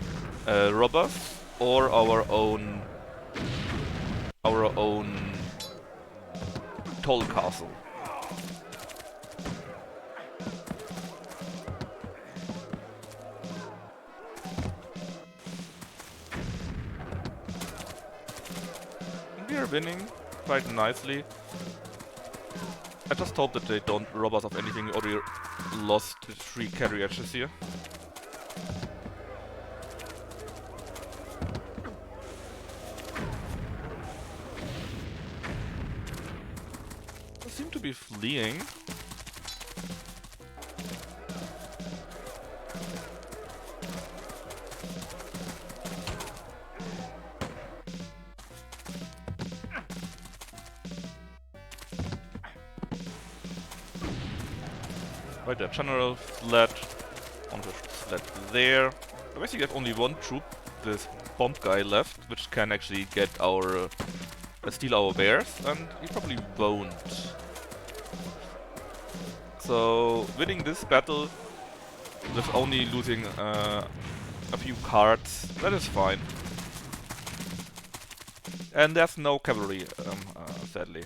[SPEAKER 1] robbers or our own toll castle. we're winning quite nicely. I just hope that they don't rob us of anything. We already lost 3 carriages here. They seem to be fleeing. Right, the general fled on the sled there. I basically have only one troop, this bomb guy left, which can actually get our steal our bears, and he probably won't. So winning this battle with only losing a few cards, that is fine. And there's no cavalry, sadly.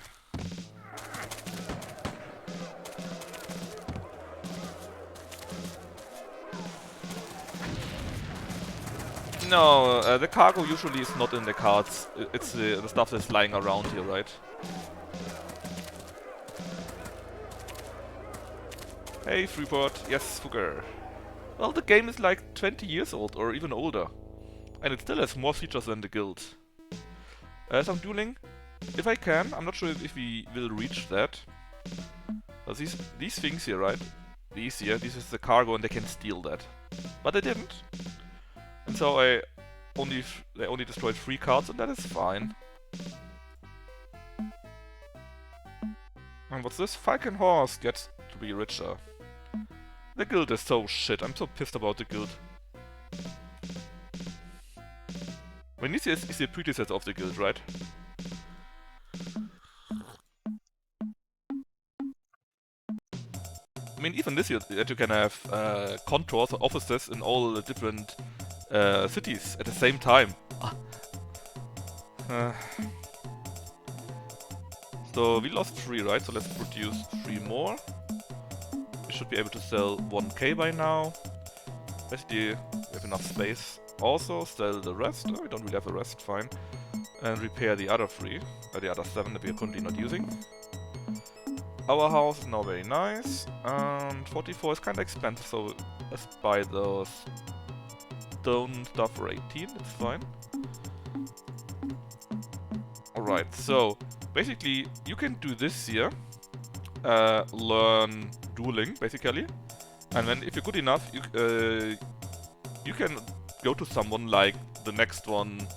[SPEAKER 1] No, the cargo usually is not in the cards. It's the stuff that's lying around here, right? Hey, Freeport. Yes, Fugger. Well, the game is like 20 years old, or even older. And it still has more features than the guild. Some dueling, if I can. I'm not sure if we will reach that. But these things here, right? These here, this is the cargo and they can steal that. But they didn't. And so they only destroyed 3 cards, and that is fine. And what's this? Falcon Horse gets to be richer. The guild is so shit. I'm so pissed about the guild. Venezia is the predecessor of the guild, right? I mean, even this year that you can have contours or offices in all the different cities at the same time. So we lost 3, right? So let's produce 3 more. We should be able to sell 1k by now. Basically, we have enough space. Also, sell the rest. Oh, we don't really have a rest, fine. And repair the other 3, or the other 7 that we are currently not using. Our house is now very nice, and 44 is kinda expensive, so let's buy those stone stuff for 18, it's fine. Alright, so basically you can do this here, learn dueling basically, and then if you're good enough, you can go to someone like the next one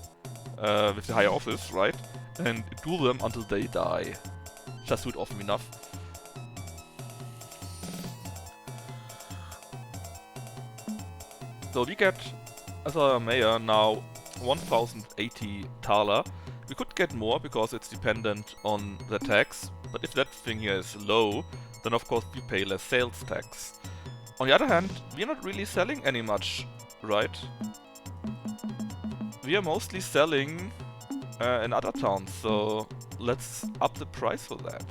[SPEAKER 1] with the higher office, right? And duel them until they die. Just do it often enough. So we get, as a mayor, now 1080 Thaler. We could get more because it's dependent on the tax, but if that thing here is low, then of course we pay less sales tax. On the other hand, we're not really selling any much, right? We are mostly selling in other towns, so let's up the price for that.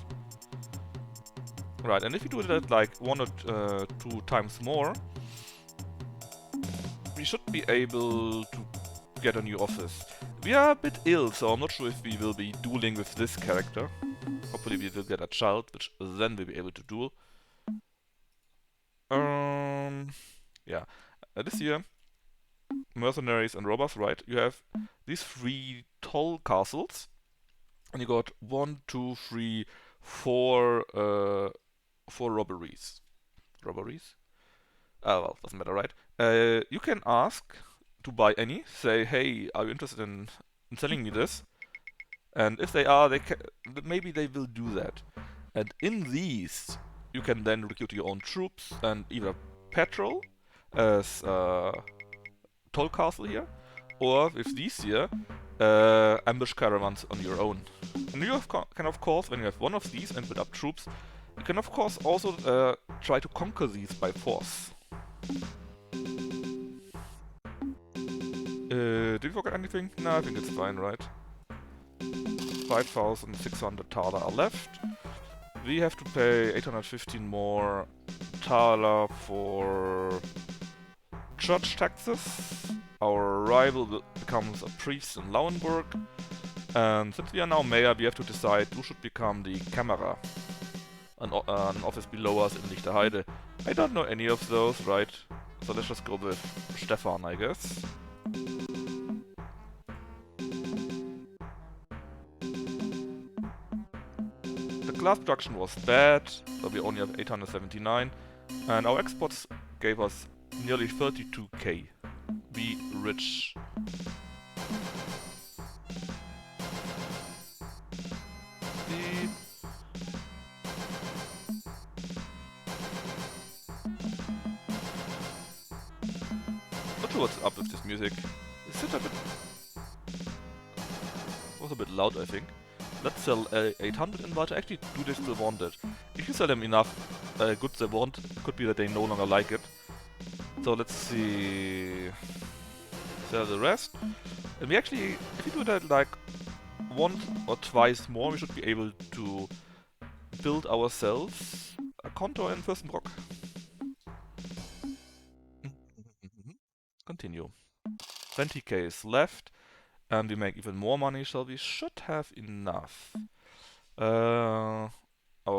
[SPEAKER 1] Right, and if you do that like 1 or 2 times more, we should be able to get a new office. We are a bit ill, so I'm not sure if we will be dueling with this character. Hopefully we will get a child, which then we'll be able to duel. Yeah. This year, mercenaries and robbers, right? You have these 3 tall castles, and you got 1, 2, 3, 4, 4 robberies. Robberies? Well, doesn't matter, right? You can ask to buy any. Say, hey, are you interested in selling me this? And if they are, maybe they will do that. And in these, you can then recruit your own troops and either patrol as toll castle here, or with these here, ambush caravans on your own. And you can of course, when you have one of these and put up troops, you can of course also try to conquer these by force. Did we forget anything? No, I think it's fine, right? 5,600 Thaler are left. We have to pay 815 more Thaler for church taxes. Our rival becomes a priest in Lauenburg. And since we are now mayor, we have to decide who should become the camera. An office below us in Lichterheide. I don't know any of those, right? So let's just go with Stefan, I guess. The glass production was bad, so we only have 879. And our exports gave us nearly 32k. Be rich. Not sure what's up with this music. Is it a bit... was a bit loud, I think. Let's sell 800 inverter. Actually, do they still want it? If you sell them enough goods they want, could be that they no longer like it. So let's see... sell the rest. And we actually, if we do that like once or twice more, we should be able to build ourselves a contour in Fürstenbrock. Continue. 20k is left, and we make even more money, so we should have enough. Our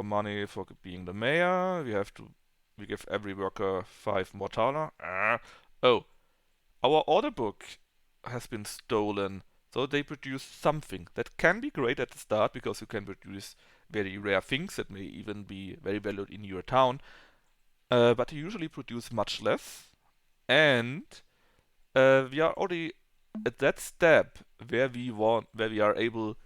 [SPEAKER 1] money for being the mayor, we give every worker 5 more thaler. Oh, our order book has been stolen, so they produce something that can be great at the start because you can produce very rare things that may even be very valued in your town, but you usually produce much less, and we are already at that step where we are able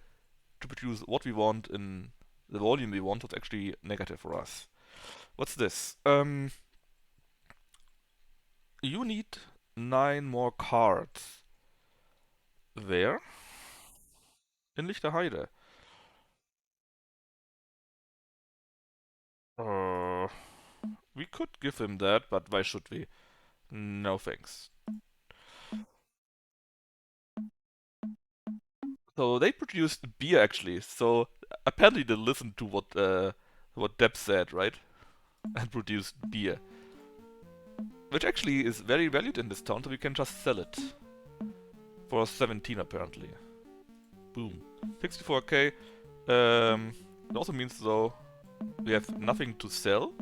[SPEAKER 1] to produce what we want in the volume we want. That's actually negative for us. What's this? You need 9 more cards. Where? In Lichterheide. Uh, we could give him that, but why should we? No thanks. So they produced beer actually. So apparently they listened to what Deb said, right? And produced beer, which actually is very valued in this town. So we can just sell it for 17 apparently. Boom, 64k. It also means though we have nothing to sell.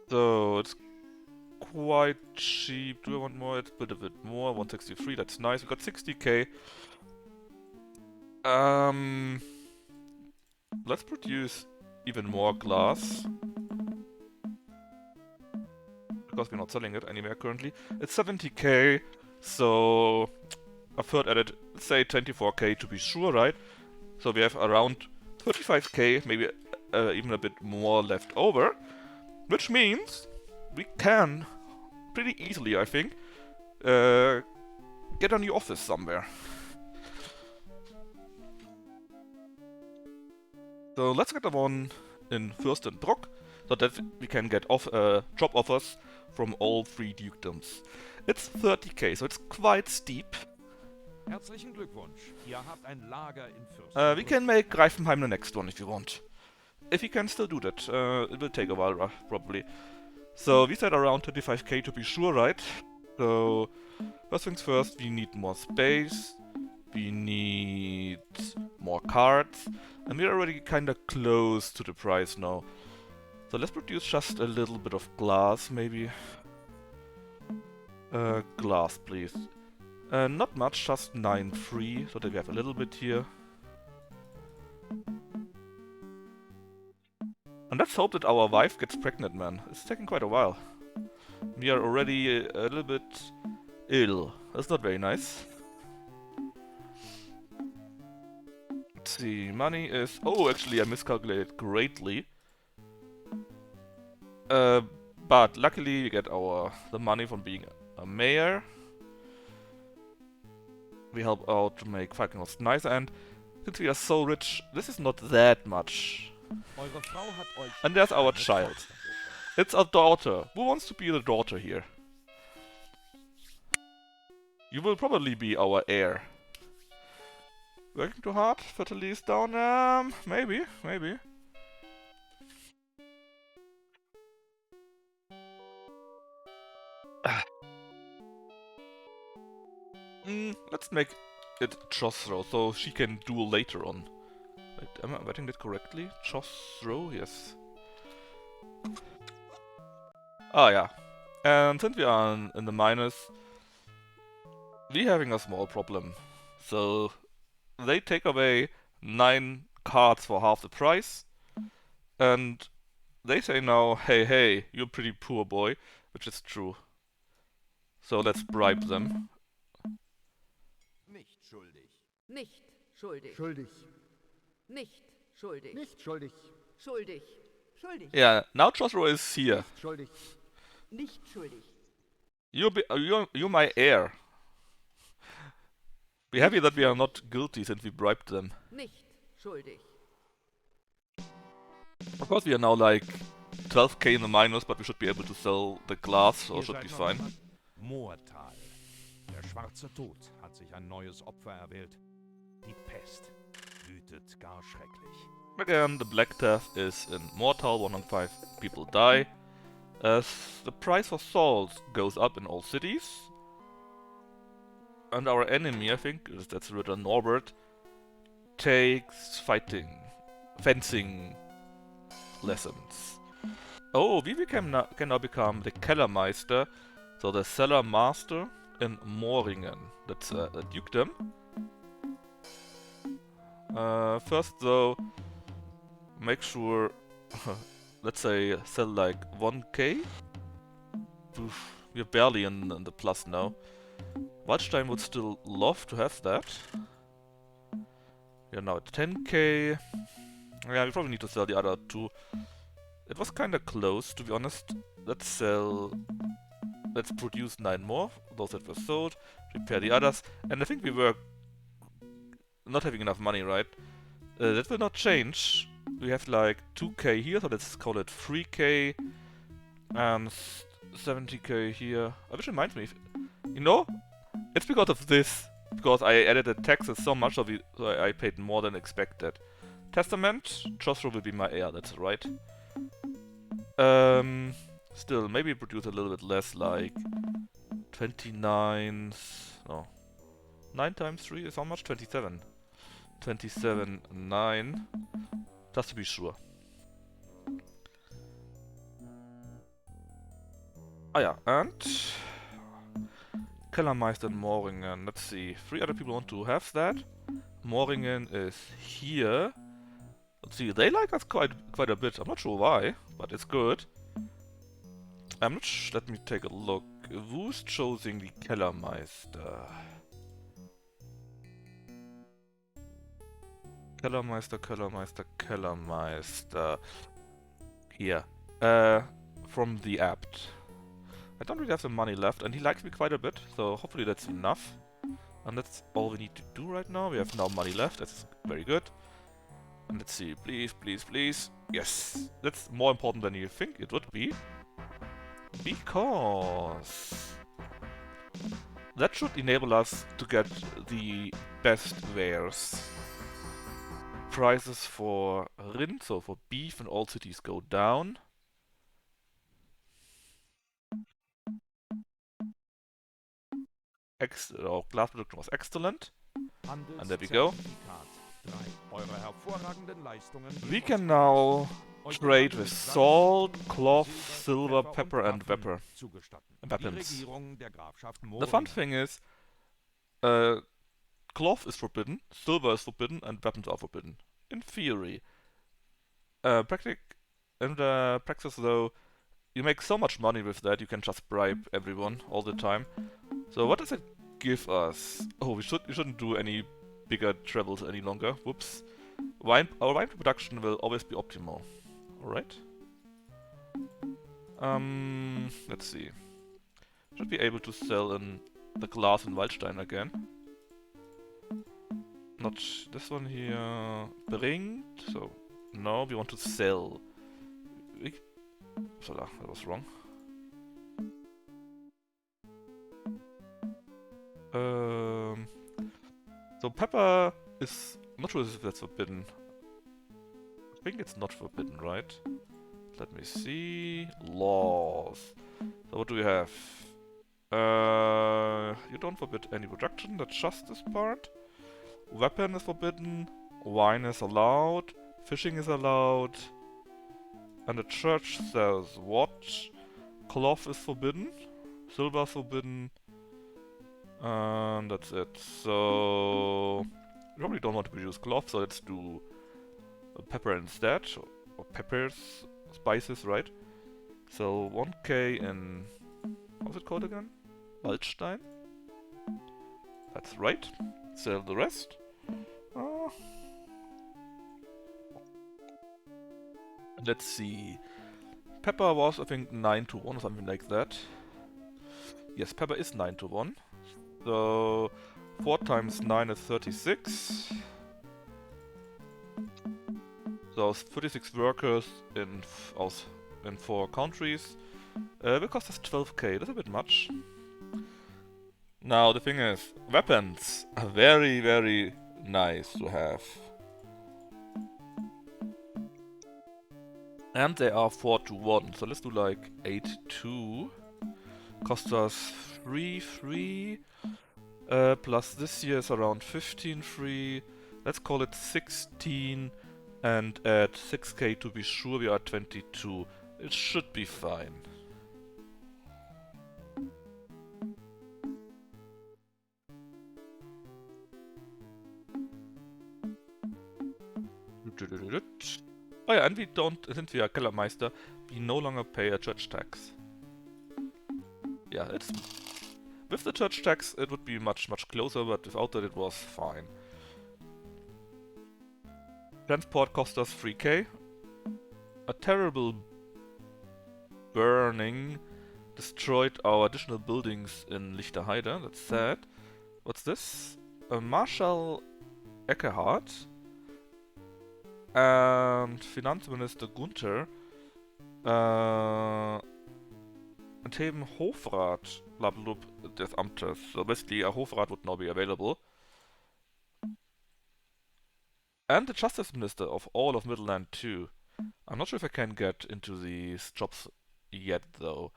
[SPEAKER 1] So it's quite cheap. Do I want more? Let's build a bit more. 163, that's nice. We got 60k. Let's produce even more glass. Because we're not selling it anywhere currently. It's 70k, so a third added, let's say 24k to be sure, right? So we have around 35k, maybe even a bit more left over. Which means we can pretty easily, I think, get a new office somewhere. So let's get the one in Fürstenbrock, so that we can get job offers from all 3 dukedoms. It's 30k, so it's quite steep.
[SPEAKER 2] Herzlichen Glückwunsch. Ihr habt ein Lager in Fürstenbruck.
[SPEAKER 1] We can make Greifenheim the next one if you want. If we can still do that, it will take a while, probably. So we said around 25k to be sure, right? So first things first, we need more space. We need more cards. And we're already kinda close to the price now. So let's produce just a little bit of glass, maybe. Glass, please. Not much, just 9 free, so that we have a little bit here. And let's hope that our wife gets pregnant, man. It's taking quite a while. We are already a little bit ill. That's not very nice. Let's see, money is... Oh, actually I miscalculated greatly. But luckily we get the money from being a mayor. We help out to make Falkenhorst nicer, and since we are so rich, this is not that much. And there's our child. It's a daughter. Who wants to be the daughter here? You will probably be our heir. Working too hard? Fertility is down? Maybe. Let's make it Chosro, so she can duel later on. Wait, am I writing that correctly? Chosro, yes. Ah, yeah. And since we are in the minus, we're having a small problem. So, they take away 9 cards for half the price, and they say now, hey, you're a pretty poor boy, which is true. So let's bribe them.
[SPEAKER 3] Nicht schuldig.
[SPEAKER 4] Nicht schuldig.
[SPEAKER 3] Schuldig.
[SPEAKER 4] Nicht schuldig.
[SPEAKER 3] Nicht schuldig.
[SPEAKER 4] Schuldig. Schuldig.
[SPEAKER 1] Yeah, now Chosro is here.
[SPEAKER 3] Nicht schuldig.
[SPEAKER 4] Nicht schuldig.
[SPEAKER 1] You're my heir. Be happy that we are not guilty since we bribed them.
[SPEAKER 4] Nicht schuldig.
[SPEAKER 1] Of course we are now like 12k in the minus, but we should be able to sell the glass, so
[SPEAKER 2] Ihr
[SPEAKER 1] should
[SPEAKER 2] seid
[SPEAKER 1] be
[SPEAKER 2] noch
[SPEAKER 1] fine.
[SPEAKER 2] einmal Moortal. Der schwarze Tod hat sich ein neues Opfer erwählt. Die Pest wütet gar schrecklich.
[SPEAKER 1] Again, the Black Death is in Mortal, 105 people die. As the price for salt goes up in all cities. And our enemy, I think, that's Ritter Norbert, takes fencing lessons. Oh, we can now become the Kellermeister, so the Cellar Master in Mooringen. That's a dukedom. First though, make sure, let's say, sell like 1k. Oof, we're barely in the plus now. Waldstein would still love to have that. We're now at 10k. Yeah, we probably need to sell the other two. It was kinda close, to be honest. Let's produce 9 more, those that were sold, repair the others, and I think we were not having enough money, right? That will not change. We have like 2k here, so let's call it 3k, and 70k here. Which reminds me, you know, it's because of this, because I added the taxes so much, so I paid more than expected. Testament, Chosro will be my heir, that's right. Still, maybe produce a little bit less, like 29, no, 9 times 3 is how much? 27. 27, 9, just to be sure. Ah yeah, and Kellermeister in Mooringen. Let's see, 3 other people want to have that. Mooringen is here. Let's see, they like us quite a bit. I'm not sure why, but it's good. I'm not let me take a look. Who's choosing the Kellermeister? Kellermeister. Here. From the Abt. I don't really have the money left, and he likes me quite a bit, so hopefully that's enough. And that's all we need to do right now. We have no money left, that's very good. And let's see, please. Yes, that's more important than you think it would be. Because that should enable us to get the best wares. Prices for Rind, so for beef in all cities, go down. Glass production was excellent. And there we go. We can now trade with salt, cloth, silver, pepper, and weapons. The fun thing is, cloth is forbidden, silver is forbidden, and weapons are forbidden. In theory. In the practice though, you make so much money with that, you can just bribe everyone all the time. So what does it give us? Oh, we shouldn't do any bigger travels any longer. Whoops. Our wine production will always be optimal. Alright. Let's see. Should be able to sell in the glass in Waldstein again. Not this one here. Bringt. So, no, we want to sell. So, that was wrong. So pepper is... I'm not sure if that's forbidden. I think it's not forbidden, right? Let me see... Laws. So what do we have? You don't forbid any production, that's just this part. Weapon is forbidden, wine is allowed, fishing is allowed, and the church says what? Cloth is forbidden, silver is forbidden, and that's it. So, we probably don't want to produce cloth, so let's do pepper instead, or peppers, spices, right? So 1k in, what's it called again? Waldstein? That's right. Sell the rest. Let's see. Pepper was, I think, 9 to 1 or something like that. Yes, pepper is 9 to 1. So 4 times 9 is 36. So 36 workers in 4 countries. Will cost us 12k, that's a bit much. Now the thing is, weapons are very, very nice to have. And they are 4 to 1, so let's do like 8 2. Cost us 3 plus this year is around 15 free. Let's call it 16 and add 6k to be sure we are at 22. It should be fine. Oh yeah, and we don't, since we are Kellermeister, we no longer pay a church tax. Yeah, it's... With the church tax it would be much closer, but without that it was fine. Transport cost us 3k. A terrible burning destroyed our additional buildings in Lichterheide, that's sad. What's this? Marshal Eckehard and Finanzminister Gunther entheben Hofrat blablabla des Amtes. So basically a Hofrat would now be available. And the Justice Minister of all of Midland too. I'm not sure if I can get into these jobs yet though.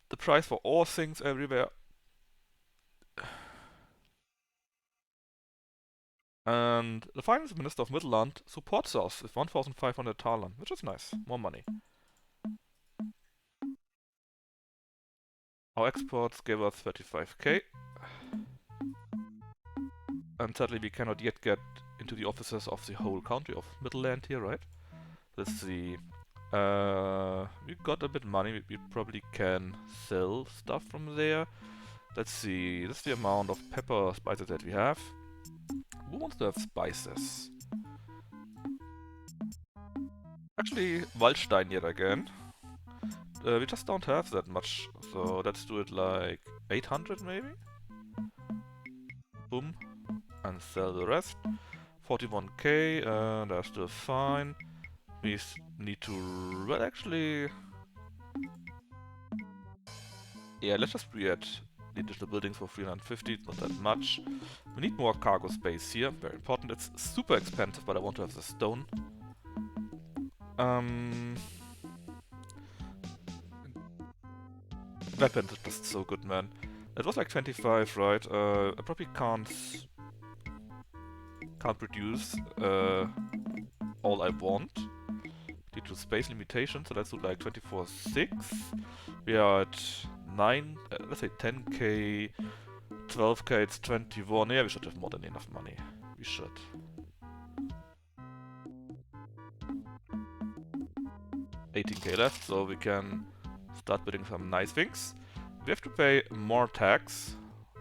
[SPEAKER 1] The price for all things everywhere. And the Finance Minister of Midland supports us with 1,500 Talern, which is nice. More money. Our exports gave us 35k. And sadly we cannot yet get into the offices of the whole country of Midland here, right? Let's see. We got a bit money, we probably can sell stuff from there. Let's see, this is the amount of pepper spices that we have. Who wants to have spices? Actually, Waldstein yet again. We just don't have that much, so let's do it like 800 maybe? Boom. And sell the rest. 41k, that's still fine. We need to... well, actually... yeah, let's just re-add the additional buildings for 350, not that much. We need more cargo space here, very important. It's super expensive, but I want to have the stone. Weapons is just so good, man. It was like 25, right? I probably can't produce all I want due to space limitations, so let's do like 24/6. We are at 9, let's say 10k, 12k, it's 21. Yeah, we should have more than enough money. We should. $18k left, so we can start building some nice things. We have to pay more tax.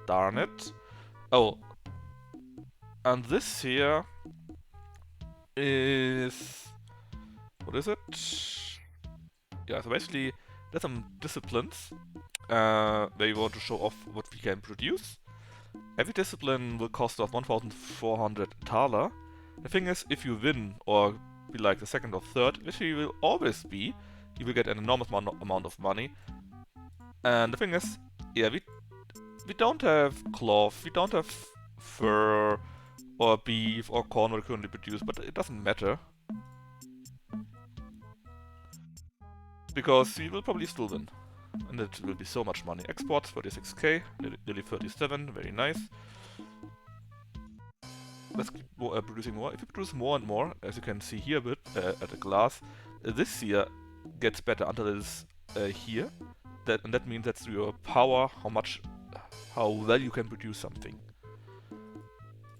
[SPEAKER 1] Darn it. Oh. And this here is... what is it? Yeah, so basically there's some disciplines where you want to show off what we can produce. Every discipline will cost us 1,400 Thaler. The thing is, if you win or be like the second or third, which you will always be, you will get an enormous amount of money. And the thing is, yeah, we don't have cloth, we don't have fur or beef or corn we currently produce, but it doesn't matter. Because we will probably still win. And it will be so much money. Exports 36k, nearly 37, very nice. Let's keep producing more. If you produce more and more, as you can see here a bit at the glass, this here gets better until it is here. And that means that's your power, how well you can produce something.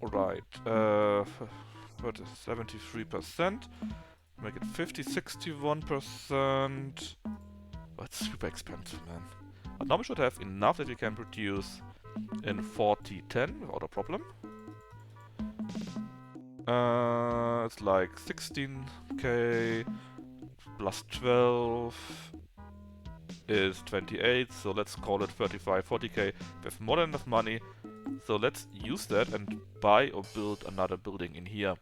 [SPEAKER 1] Alright, 73%. Make it 50, 61%. Oh, it's super expensive, man. But now we should have enough that we can produce in 4010 without a problem. It's like 16k plus 12 is 28, so let's call it 35, 40k. We have more than enough money, so let's use that and buy or build another building in here.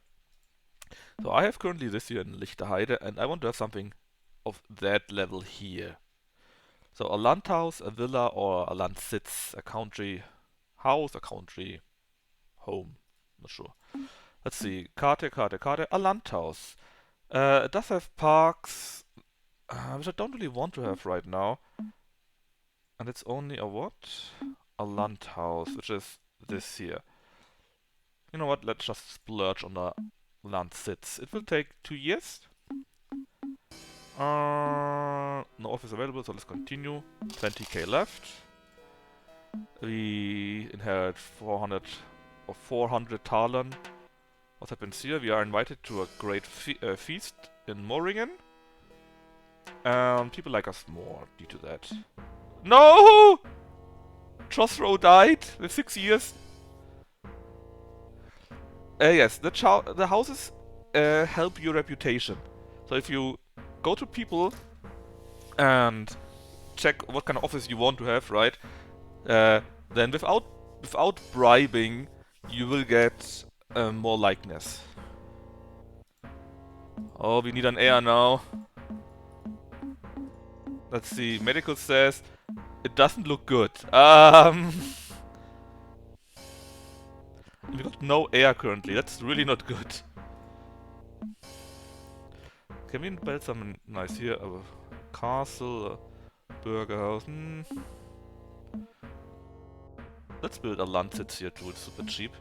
[SPEAKER 1] So I have currently this here in Lichterheide, and I want to have something of that level here. So a Landhaus, a villa, or a Landsitz, a country house, a country home. Not sure. Let's see. Karte. A Landhaus. It does have parks, which I don't really want to have right now. And it's only a what? A Landhaus, which is this here. You know what? Let's just splurge on the Landsitz. It will take 2 years. No office available, so let's continue. 20k left. We inherit 400 Talern. What happens here? We are invited to a great feast in Moringen. And people like us more due to that. No! Josro died with 6 years. Yes, the houses help your reputation. So if you go to people and check what kind of office you want to have, right? Then without bribing, you will get more likeness. Oh, we need an heir now. Let's see. Medical says it doesn't look good. We got no heir currently. That's really not good. Can we build something nice here? A castle, a burger house. Let's build a Landsitz here too. It's super cheap.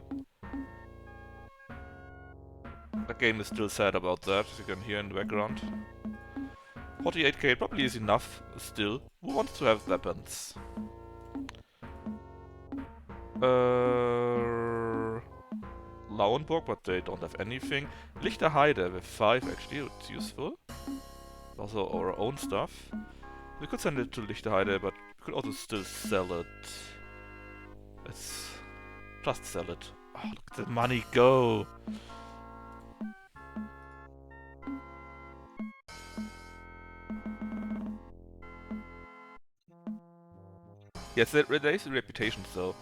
[SPEAKER 1] The game is still sad about that, as you can hear in the background. 48k probably is enough still. Who wants to have weapons? Lauenburg, but they don't have anything. Lichterheide with 5 actually, it's useful. Also our own stuff. We could send it to Lichterheide, but we could also still sell it. Let's just sell it. Oh, look at the money go! Yes, there is a reputation, so.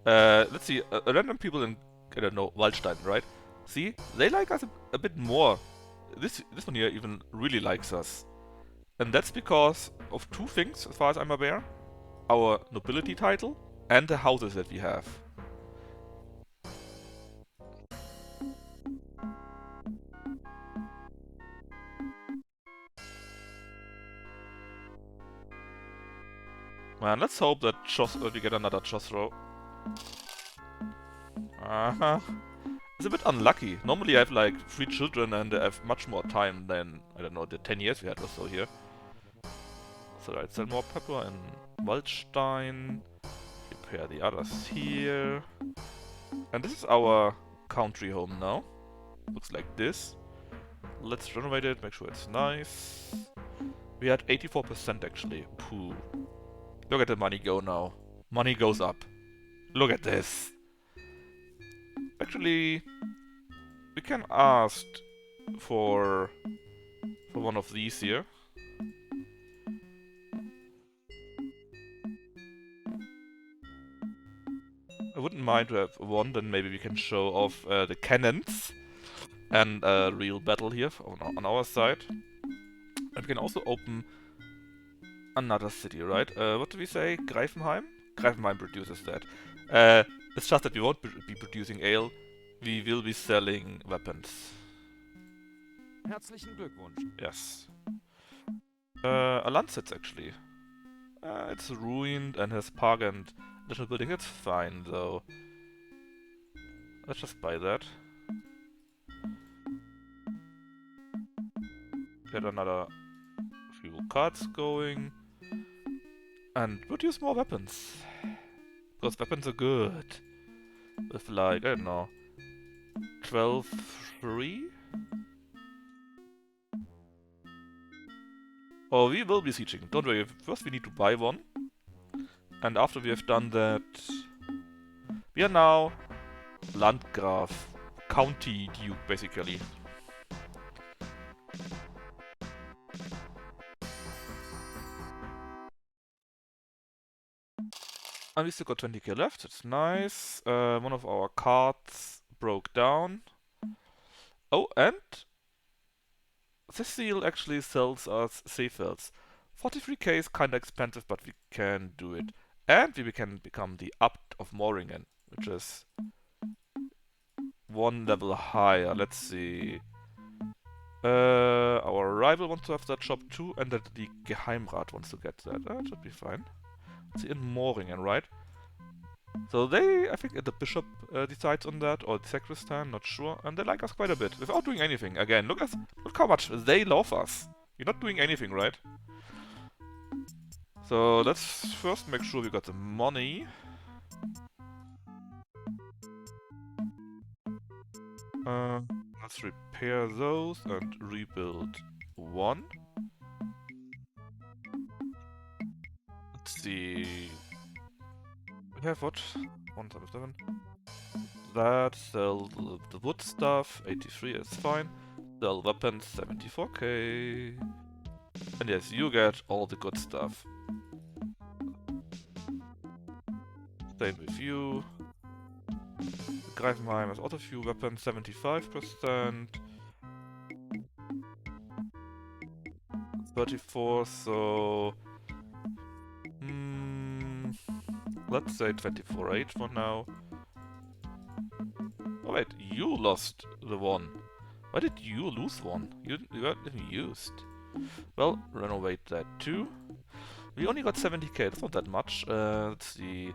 [SPEAKER 1] Let's see, random people in, I don't know, Waldstein, right? See, they like us a bit more. This one here even really likes us. And that's because of 2 things, as far as I'm aware. Our nobility title and the houses that we have. Man, let's hope that we get another Josro. It's a bit unlucky. Normally I have like 3 children and I have much more time than, I don't know, the 10 years we had or so here. So I'd sell more pepper in Waldstein. Prepare the others here. And this is our country home now. Looks like this. Let's renovate it, make sure it's nice. We had 84% actually. Pooh. Look at the money go now. Money goes up. Look at this. Actually, we can ask for one of these here. I wouldn't mind to have one, then maybe we can show off the cannons and a real battle here on our side. And we can also open another city, right? What do we say? Greifenheim? Greifenheim produces that. It's just that we won't be producing ale. We will be selling weapons.
[SPEAKER 2] Herzlichen Glückwunsch.
[SPEAKER 1] Yes. A Landsitz, actually. It's ruined and has park and additional building. It's fine though. Let's just buy that. Get another few cards going. And produce more weapons. Because weapons are good. With like, I don't know, 12-3? Oh, we will be sieging. Don't worry. First we need to buy one. And after we have done that, we are now Landgraf. County Duke, basically. And we still got 20k left. It's nice. One of our cards broke down. Oh, and this seal actually sells us Seefelds. 43k is kinda expensive, but we can do it. And we can become the Abt of Moringen, which is one level higher. Let's see. Our rival wants to have that shop too, and that the Geheimrat wants to get that. That should be fine. Let's see, in Moringen, right? So they, I think the bishop decides on that, or the sacristan, not sure, and they like us quite a bit, without doing anything. Again, look how much they love us. You're not doing anything, right? So let's first make sure we got the money. Let's repair those and rebuild one. Let's see. We have what? 177. That, sell the wood stuff, 83 is fine. Sell weapons, 74k. And yes, you get all the good stuff. Same with you. Greifenheim has also few weapons, 75%. 34, so... let's say 24-8 for now. Oh wait, you lost the one. Why did you lose one? You weren't even used. Well, renovate that too. We only got 70k, that's not that much. Let's see.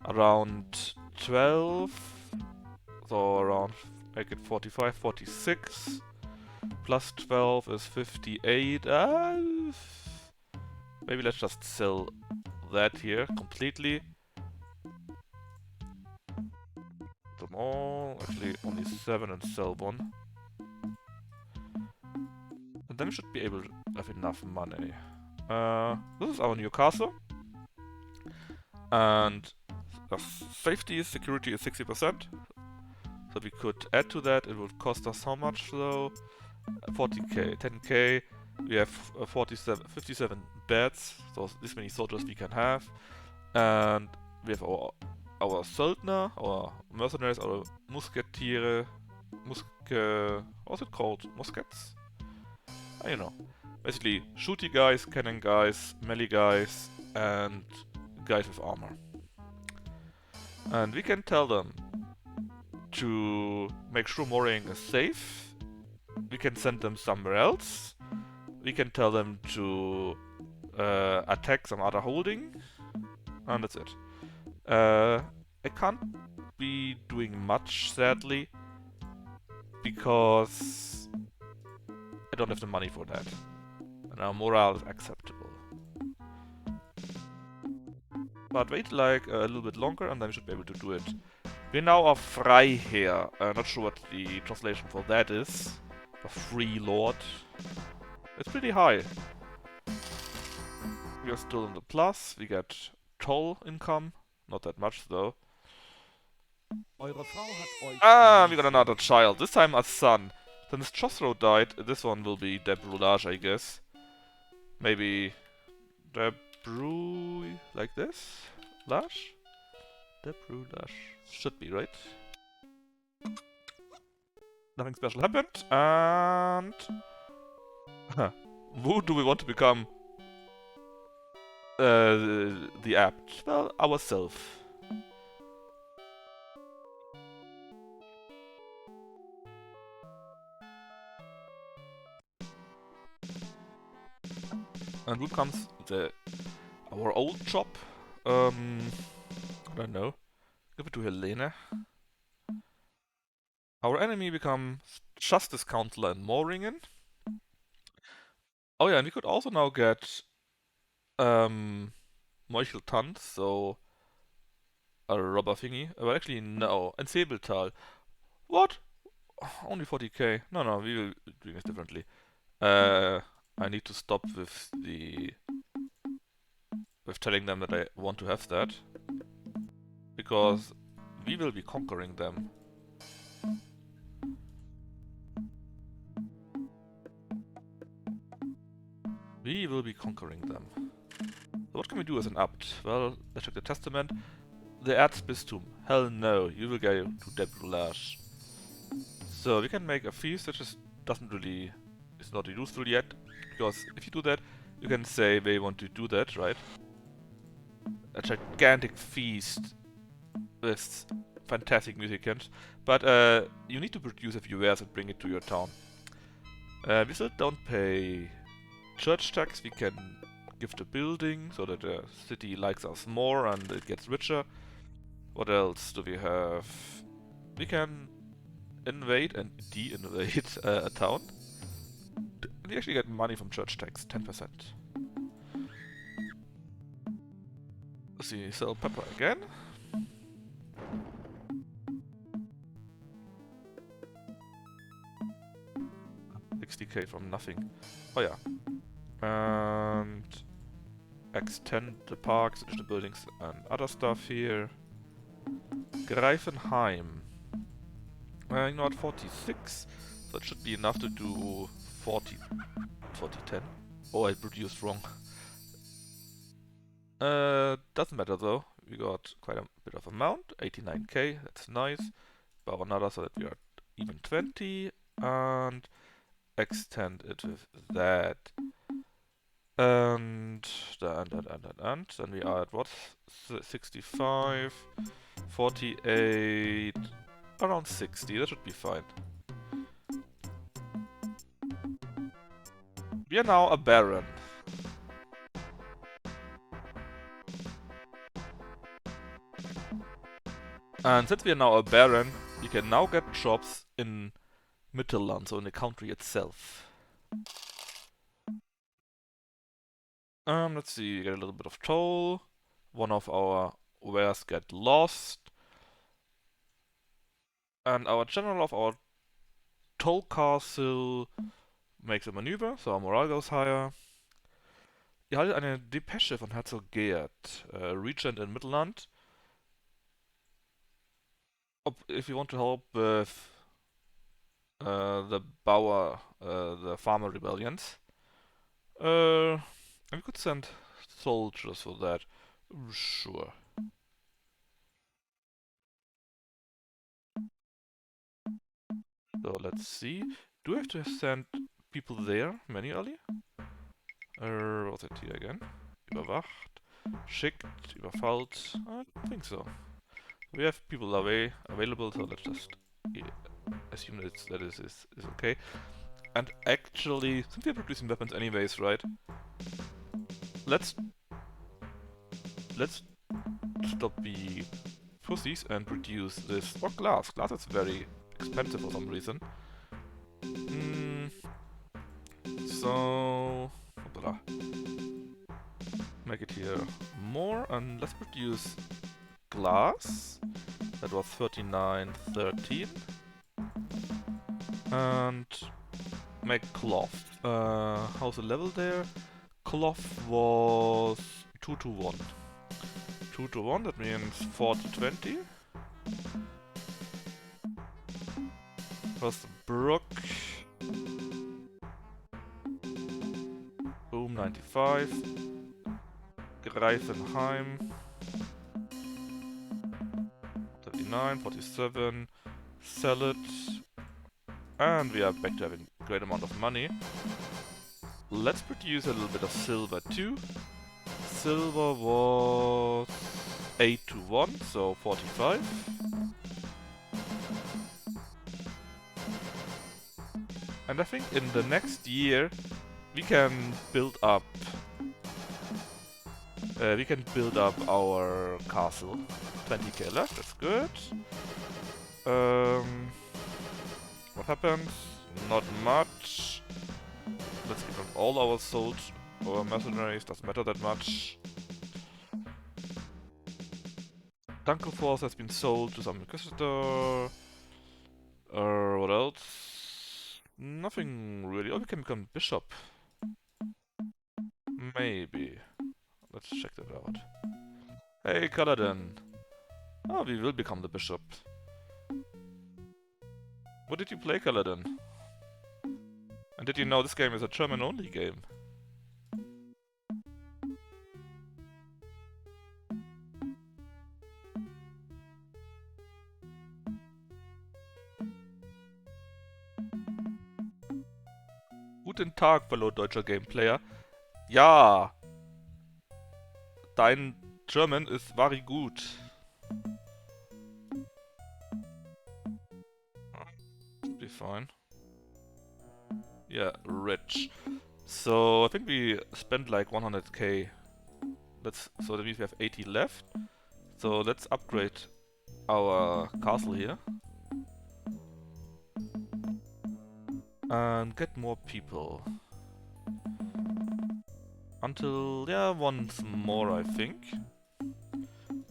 [SPEAKER 1] Around 12. So around, make it 45, 46. Plus 12 is 58. Maybe let's just sell that here completely. Them all. Actually, only 7 and sell one. And then we should be able to have enough money. This is our new castle. And safety, security is 60%. So we could add to that. It would cost us how much though? 40k, 10k. We have 57 beds. So this many soldiers we can have. And we have our Söldner, our mercenaries, our Musketiere. What's it called? Muskets? I don't know. Basically, shooty guys, cannon guys, melee guys, and guys with armor. And we can tell them to make sure Moring is safe. We can send them somewhere else. We can tell them to attack some other holding. And that's it. I can't be doing much, sadly, because I don't have the money for that. And our morale is acceptable. But wait like a little bit longer and then we should be able to do it. We now are Freiherr. Not sure what the translation for that is. A free lord. It's pretty high. We are still in the plus. We get toll income. Not that much though.
[SPEAKER 2] Eure Frau hat euch
[SPEAKER 1] We got another child. This time a son. Since Chosrow died, this one will be Debrulage, I guess. Maybe Debru like this? Lash? Debrulage. Should be, right? Nothing special happened, and... Who do we want to become the apt? Well, ourselves. And who comes our old job. I don't know. Give it to Helene. Our enemy becomes Justice Counselor in Mooringen. Oh yeah, and we could also now get Meuchel Tanz, so a robber thingy. Well, actually, no. And Säbeltal. What? Only 40k. No, we will be doing this differently. I need to stop with telling them that I want to have that. Because we will be conquering them. We will be conquering them. So what can we do as an abt? Well, let's check the testament. The Erzbistum. Hell no, you will go to Debrulage. So we can make a feast that just doesn't really... is not useful yet. Because if you do that, you can say they want to do that, right? A gigantic feast with fantastic musicians. But you need to produce a few wares and bring it to your town. We still don't pay church tax. We can give the building so that the city likes us more and it gets richer. What else do we have? We can invade and de-invade a town. We actually get money from church tax, 10%. Let's see, sell pepper again. $60k from nothing. Oh yeah. And extend the parks, additional buildings and other stuff here. Greifenheim. You know what, 46. So it should be enough to do 40, 10. Oh, I produced wrong. Doesn't matter though. We got quite a bit of amount, 89k, that's nice. Buy another so that we are even 20, and extend it with that. And then we are at what? 65, 48, around 60, that should be fine. We are now a baron. And since we are now a baron, we can now get jobs in Mittelland, so in the country itself. Let's see, get a little bit of toll. One of our wares get lost. And our general of our toll castle makes a maneuver, so our morale goes higher. Ihr haltet eine Depesche von Herzog Geert, Regent in Mittelland. If you want to help with the Bauer, the farmer rebellions. And we could send soldiers for that. Sure. So let's see. Do we have to send people there manually? What's it here again? Überwacht, schickt, überfallt. I don't think so. We have people available, so let's just assume that is okay. And actually, since we're producing weapons anyways, right? Let's stop the pussies and produce this. Or glass. Glass is very expensive for some reason. So make it here more, and let's produce glass. That was 39.13. And make cloth. How's the level there? Cloth was 2 to 1. 2 to 1, that means 40-20. First Brook. Boom, 95. Greifenheim. 39, 47. Sell it. And we are back to having a great amount of money. Let's produce a little bit of silver too. Silver was 8 to 1, so 45. And I think in the next year we can build up We can build up our castle. 20k left, that's good. What happens? Not much. Let's give them all our soldiers, our mercenaries, doesn't matter that much. Dunkel Force has been sold to some inquisitor. What else? Nothing really. Oh, we can become bishop. Maybe. Let's check that out. Hey, Kaladin. Oh, we will become the bishop. What did you play, Kaladin? And did you know this game is a German-only game? Guten Tag, fellow deutscher Gameplayer. Ja, dein German is very good. Should be fine. Yeah, rich. So I think we spent like 100k. So that means we have 80 left. So let's upgrade our castle here. And get more people. Until, yeah, once more I think.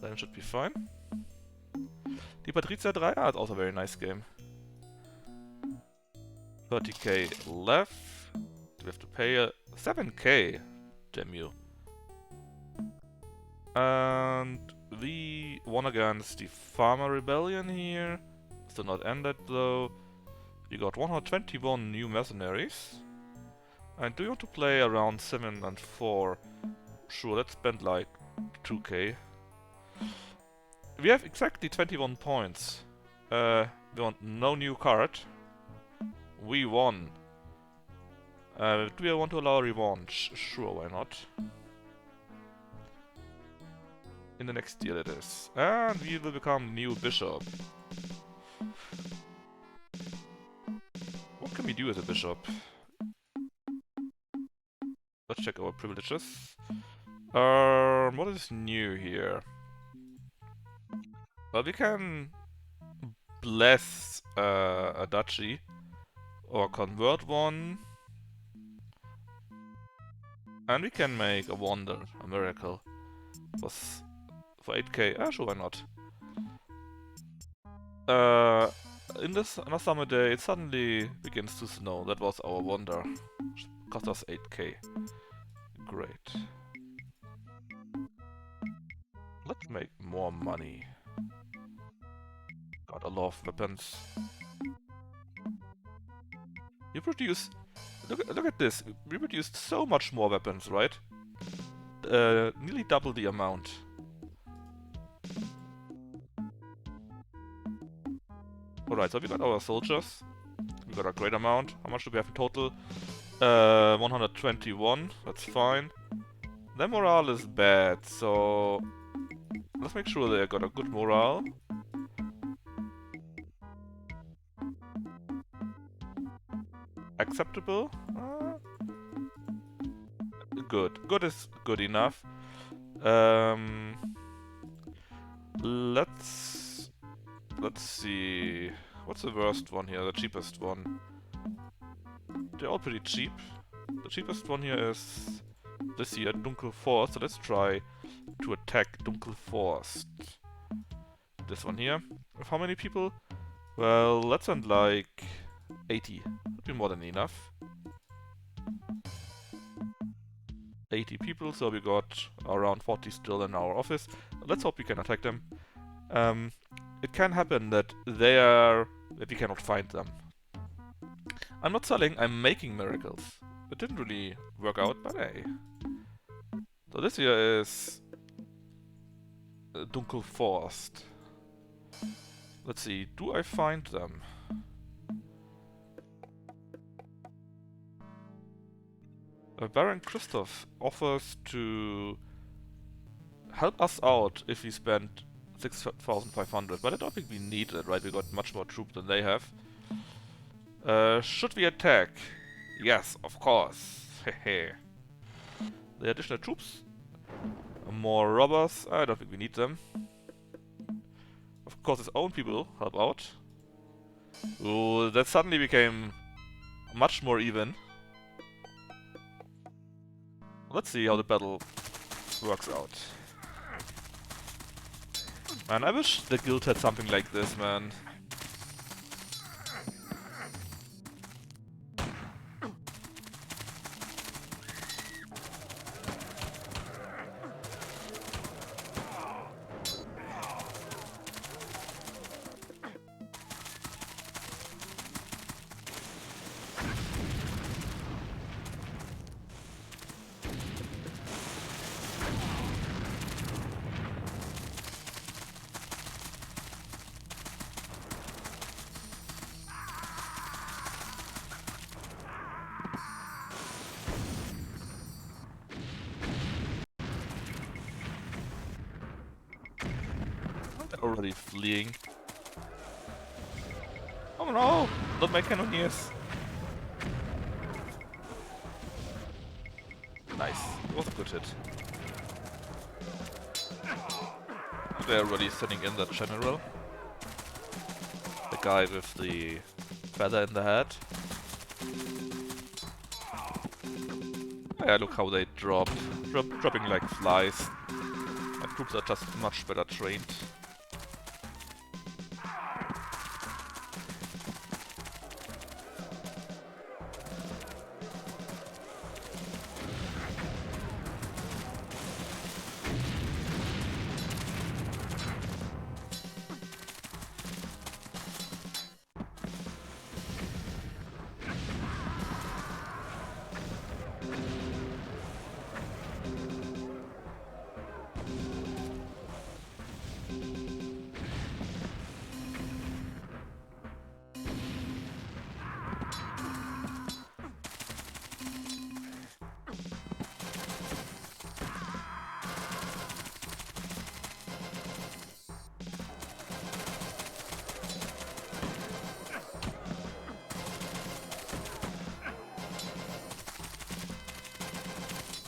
[SPEAKER 1] Then it should be fine. Die Patrizia 3, it's also a very nice game. 30k left. We have to pay 7k. Damn you. And we won against the Farmer Rebellion here. Still not ended though. We got 121 new mercenaries. And do you want to play around 7 and 4? Sure, let's spend like 2k. We have exactly 21 points. We want no new card. We won. Do we want to allow a revanche? Sure, why not? In the next deal it is. And we will become new bishop. What can we do as a bishop? Let's check our privileges. What is new here? Well, we can bless a duchy or convert one. And we can make a wonder, a miracle. For 8k. Ah, sure, why not? In this on a summer day, it suddenly begins to snow. That was our wonder. Cost us 8k. Great. Let's make more money. Got a lot of weapons. You produce... Look at this. We produced so much more weapons, right? Nearly double the amount. Alright, so we got our soldiers. We got a great amount. How much do we have in total? 121. That's fine. Their morale is bad, so... Let's make sure they got a good morale. Acceptable? Good. Good is good enough. Let's see. What's the worst one here? The cheapest one. They're all pretty cheap. The cheapest one here is this here, Dunkel Forest. So let's try to attack Dunkel Forest. This one here. With how many people? Well, let's send like 80. Would be more than enough. 80 people, so we got around 40 still in our office. Let's hope we can attack them. It can happen that we cannot find them. I'm not selling, I'm making miracles. It didn't really work out, but hey. So this here is Dunkel Forest. Let's see, do I find them? Baron Christoph offers to help us out if we spend 6,500, but I don't think we need it, right? We got much more troops than they have. Should we attack? Yes, of course. Hehe. The additional troops? More robbers. I don't think we need them. Of course, his own people help out. Ooh, that suddenly became much more even. Let's see how the battle works out. Man, I wish the guild had something like this, man. Already fleeing. Oh no! Not my cannoneers! Nice. It was a good hit. They're already sending in the general. The guy with the feather in the head. Yeah, look how they dropped. Dropping like flies. My troops are just much better trained.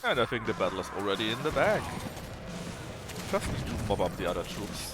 [SPEAKER 1] And I think the battle is already in the bag. Just need to mob up the other troops.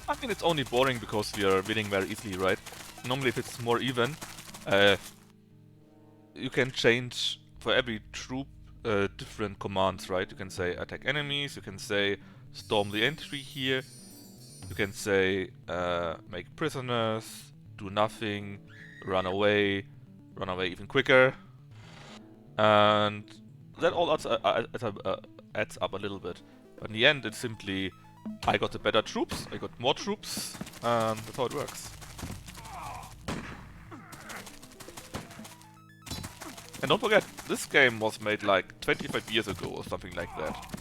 [SPEAKER 1] I mean, it's only boring because we are winning very easily, right? Normally, if it's more even, you can change for every troop different commands, right? You can say attack enemies, you can say storm the entry here, you can say make prisoners, do nothing, run away even quicker, and that all adds up a little bit. But in the end, it's simply I got the better troops, I got more troops, and that's how it works. And don't forget, this game was made like 25 years ago or something like that.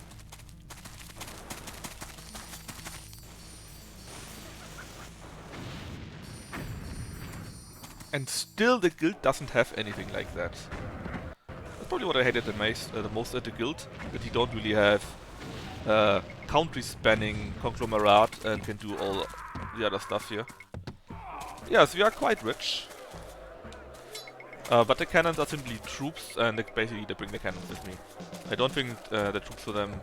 [SPEAKER 1] And still the guild doesn't have anything like that. That's probably what I hated the most at the guild, that you don't really have country spanning conglomerate and can do all the other stuff here. Yes, we are quite rich. But the cannons are simply troops, and basically they bring the cannons with me. I don't think the troops for them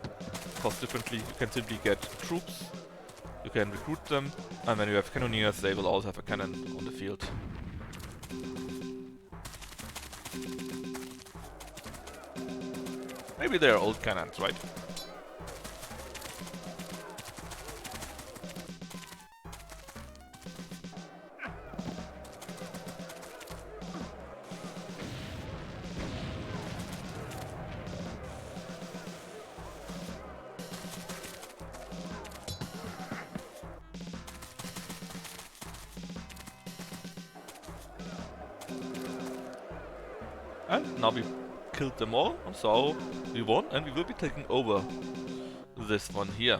[SPEAKER 1] cost differently. You can simply get troops, you can recruit them, and when you have cannoneers, they will also have a cannon on the field. Maybe they're old cannons, right? And now we killed them all, and so we won, and we will be taking over this one here.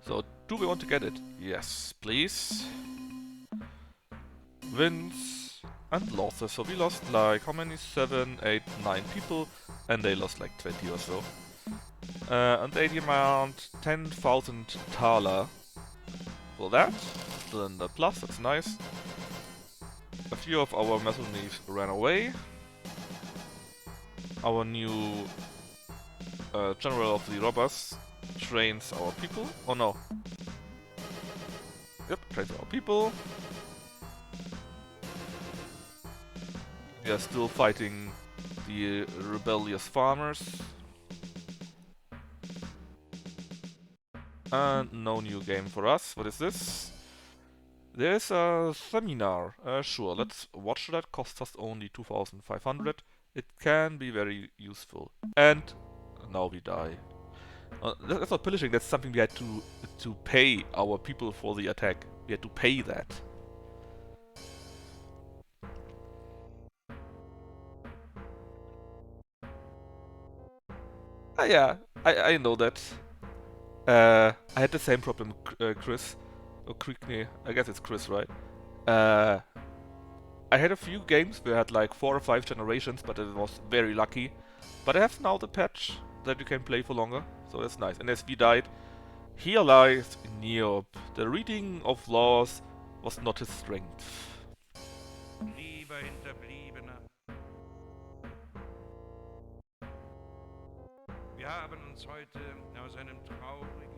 [SPEAKER 1] So, do we want to get it? Yes, please. Wins and losses. So we lost like, how many? 7, 8, 9 people, and they lost like 20 or so. And they demand 10,000 Thaler for that. Still in the plus, that's nice. A few of our mercenaries ran away. Our new general of the robbers trains our people. Oh no. Yep, trains our people. We are still fighting the rebellious farmers. And no new game for us. What is this? There's a seminar. Sure, let's watch that. Costs us only 2,500. It can be very useful. And now we die. That's not pillaging, that's something we had to pay our people for the attack. We had to pay that. Yeah, I know that. I had the same problem, Chris. Or Crickney, I guess it's Chris, right? I had a few games where I had like 4 or 5 generations, but it was very lucky. But I have now the patch that you can play for longer, so that's nice. And as we died, here lies Niob. The reading of laws was not his strength.
[SPEAKER 2] Lieber Hinterbliebener, wir haben uns heute aus einem traurigen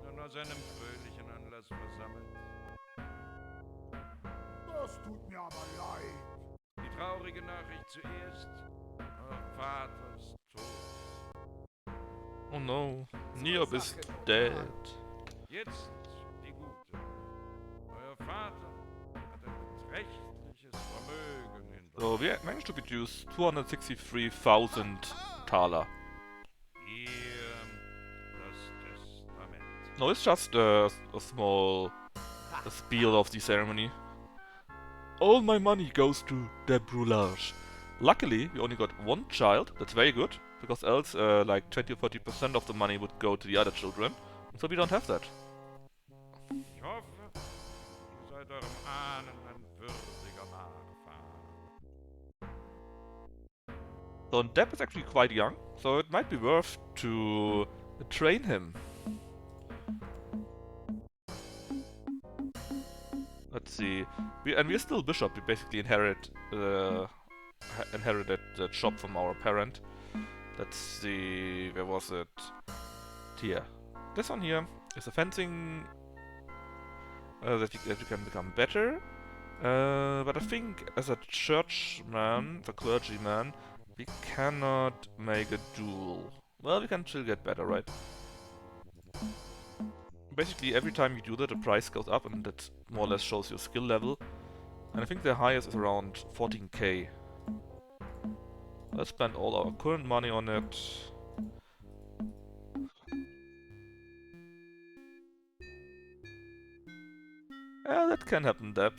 [SPEAKER 2] und aus einem fröhlichen Anlass versammelt.
[SPEAKER 3] Das tut mir aber leid.
[SPEAKER 2] Die traurige Nachricht zuerst: Euer Vater ist tot.
[SPEAKER 1] Oh no, Niob is dead.
[SPEAKER 2] Jetzt die gute. Euer Vater hat ein beträchtliches Vermögen hinter
[SPEAKER 1] So we managed to produce 263,000 Thaler.
[SPEAKER 2] Hier das Testament.
[SPEAKER 1] No, it's just a small spiel of the ceremony. All my money goes to the brulage. Luckily, we only got one child. That's very good, because else like 20 or 40% of the money would go to the other children. So we don't have that.
[SPEAKER 2] Ich hoffe, ihr seid eurem Ahnen ein würdiger Nachfahre.
[SPEAKER 1] So Depp is actually quite young, so it might be worth to train him. Let's see. We're still bishop. We basically inherited the job from our parent. Let's see. Where was it? Here. This one here is a fencing that you can become better. But I think as a churchman, a clergyman, we cannot make a duel. Well, we can still get better, right? Basically, every time you do that, the price goes up, and that more or less shows your skill level. And I think the highest is around 14k. Let's spend all our current money on it. Yeah, that can happen, Deb,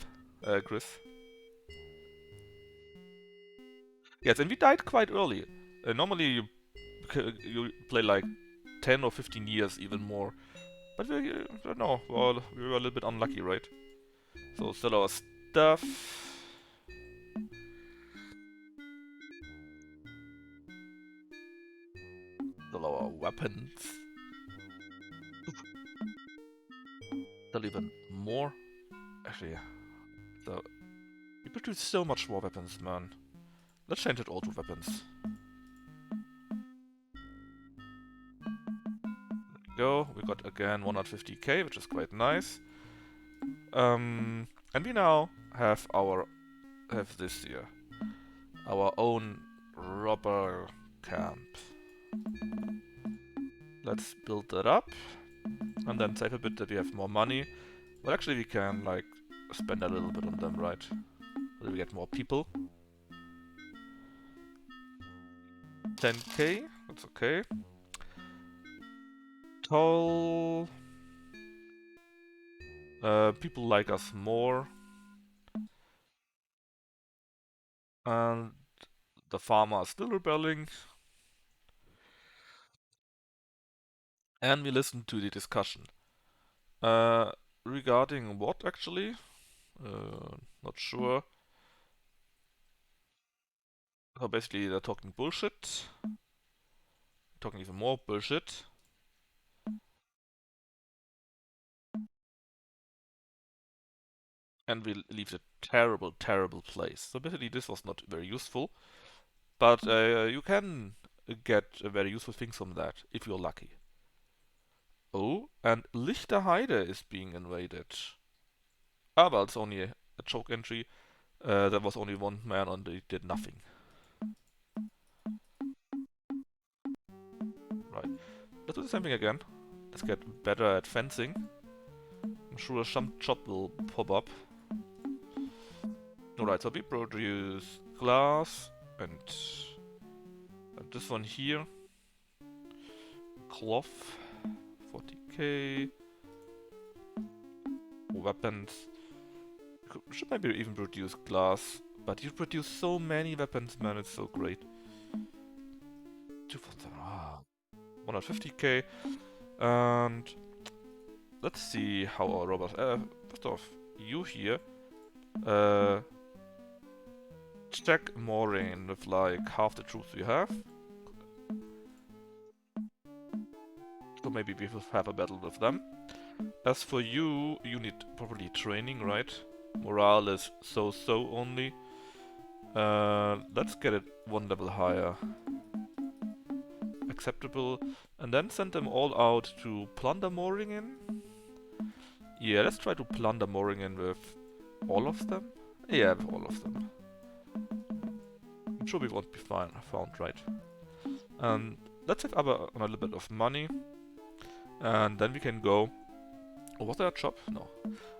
[SPEAKER 1] Chris. Yes, and we died quite early. Normally you play like 10 or 15 years, even more. But we, I don't know, well, we were a little bit unlucky, right? So sell our stuff. Sell our weapons. Sell even more. Actually, so we produce so much more weapons, man. Let's change it all to weapons. Go. We got again 150k, which is quite nice. And we now have this here, our own robber camp. Let's build that up, and then save a bit that we have more money. But actually, we can like spend a little bit on them, right? So that we get more people. 10k, that's okay. Toll. People like us more. And The farmer are still rebelling. And we listen to the discussion. Regarding what actually? Not sure. So basically they're talking bullshit. Talking even more bullshit. And we leave a terrible, terrible place. So basically this was not very useful. But you can get very useful things from that, if you're lucky. Oh, and Lichterheide is being invaded. Ah, well, it's only a choke entry. There was only one man and they did nothing. Right. Let's do the same thing again. Let's get better at fencing. I'm sure some chop will pop up. Alright, so we produce glass and this one here. Cloth. 40k. Weapons. Should maybe even produce glass. But you produce so many weapons, man, it's so great. 150k. And let's see how our robots. First off, you here. Check mooring with like half the troops we have. So maybe we will have a battle with them. As for you, you need probably training, right? Morale is so only. Let's get it one level higher. Acceptable. And then send them all out to plunder mooring in. Yeah, let's try to plunder mooring in with all of them. Yeah, with all of them. I'm sure we won't be found, right? And let's save up on a little bit of money. And then we can go... Oh, was there a chop? No.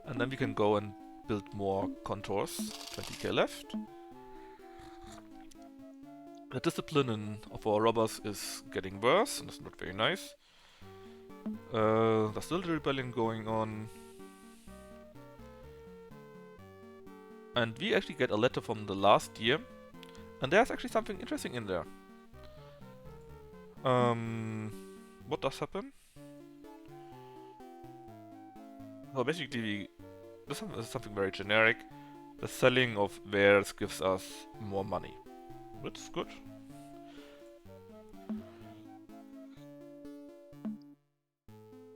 [SPEAKER 1] And then we can go and build more contours. 20k left. The discipline of our robbers is getting worse, and that's not very nice. There's still the rebellion going on. And we actually get a letter from the last year. And there's actually something interesting in there. What does happen? Well, basically, this is something very generic. The selling of wares gives us more money. That's good.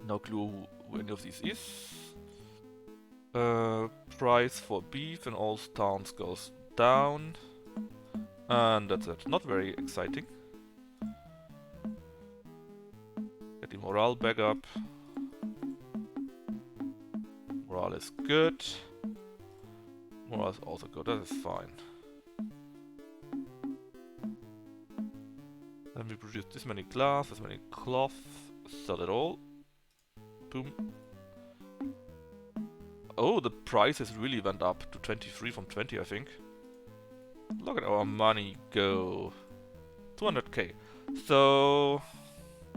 [SPEAKER 1] No clue who any of these is. Price for beef in all towns goes down. And that's it. Not very exciting. Get the morale back up. Morale is good. Morale is also good. That is fine. Then we produce this many glass, this many cloth. Sell it all. Boom. Oh, the prices really went up to 23 from 20, I think. Look at our money go. 200k. So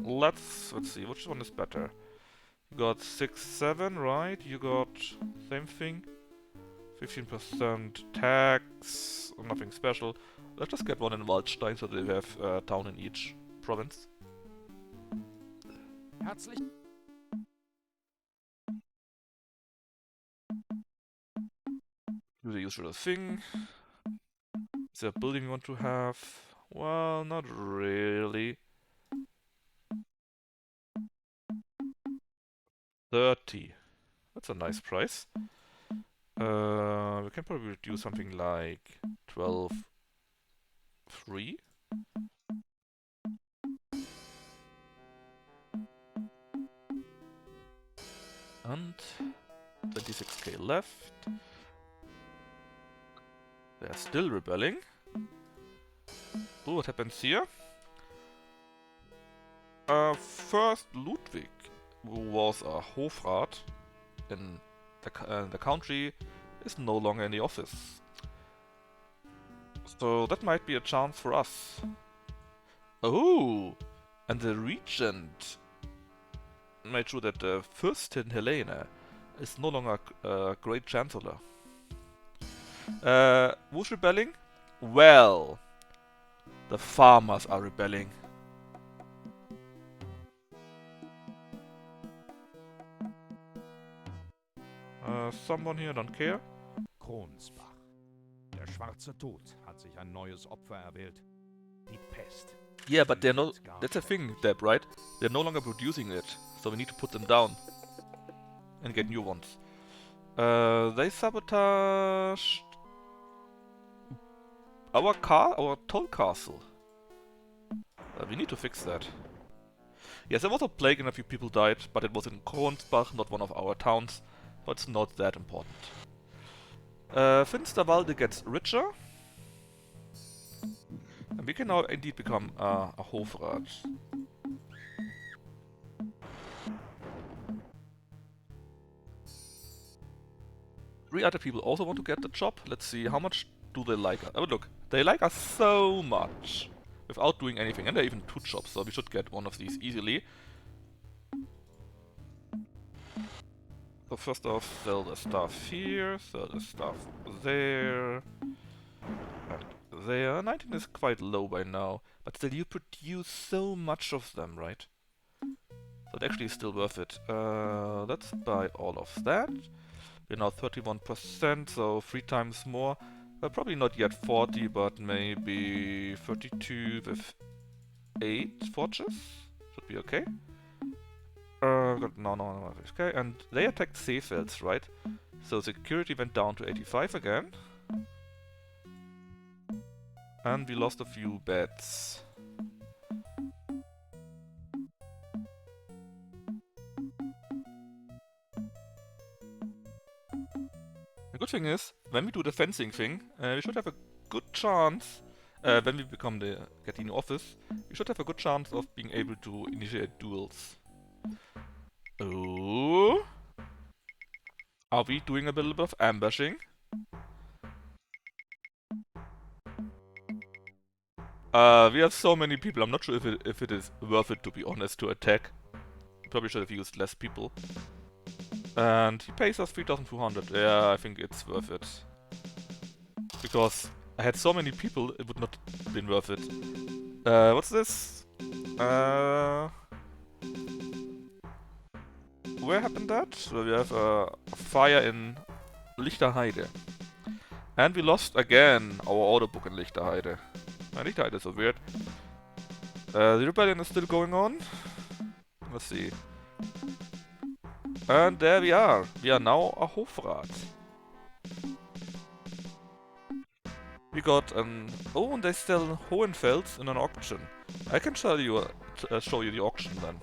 [SPEAKER 1] let's see, which one is better? You got 6, 7, right? You got same thing. 15% tax, nothing special. Let's just get one in Waldstein so that we have a town in each province.
[SPEAKER 2] Herzlich.
[SPEAKER 1] Do the usual thing. Is there a building you want to have? Well, not really. 30. That's a nice price. We can probably do something like 12, 3. And 26k left. They're still rebelling. Oh, what happens here? First Ludwig, who was a Hofrat in the country, is no longer in the office. So that might be a chance for us. Oh! And the regent made sure that the Fürstin Helene is no longer a great chancellor. Who's rebelling? Well, The farmers are rebelling. Someone here don't care?
[SPEAKER 2] Kronsbach. Der schwarze Tod hat sich ein neues Opfer erwählt. Die Pest.
[SPEAKER 1] Yeah, but they're no...
[SPEAKER 2] Tötet gar
[SPEAKER 1] That's a
[SPEAKER 2] nicht.
[SPEAKER 1] thing, Deb, right? They're no longer producing it. So we need to put them down. And get new ones. They sabotaged... our toll castle. We need to fix that. Yes, there was a plague and a few people died, but it was in Kronsbach, not one of our towns. So it's not that important. Finsterwalde gets richer. And we can now indeed become a Hofrat. 3 other people also want to get the job. Let's see, how much do they like us? Oh, look, they like us so much. Without doing anything. And there are even 2 jobs, so we should get one of these easily. So first off, sell the stuff here, sell the stuff there. And there. 19 is quite low by now. But still, you produce so much of them, right? So it actually is still worth it. Let's buy all of that. We're now 31%, so 3 times more. Probably not yet 40, but maybe 32 with 8 forges. Should be okay. No, okay. And they attacked Seefelds, right? So security went down to 85 again. And we lost a few beds. The good thing is, when we do the fencing thing, we should have a good chance, when we get the new office, we should have a good chance of being able to initiate duels. Oh! Are we doing a little bit of ambushing? We have so many people, I'm not sure if it is worth it, to be honest, to attack. Probably should have used less people. And he pays us 3,200. Yeah, I think it's worth it. Because I had so many people, it would not have been worth it. What's this? Where happened that? Well, we have a fire in Lichterheide. And we lost again our order book in Lichterheide. Lichterheide is so weird. The rebellion is still going on. Let's see. And there we are. We are now a Hofrat. We got an... Oh, and they sell Hohenfels in an auction. I can show you the auction then.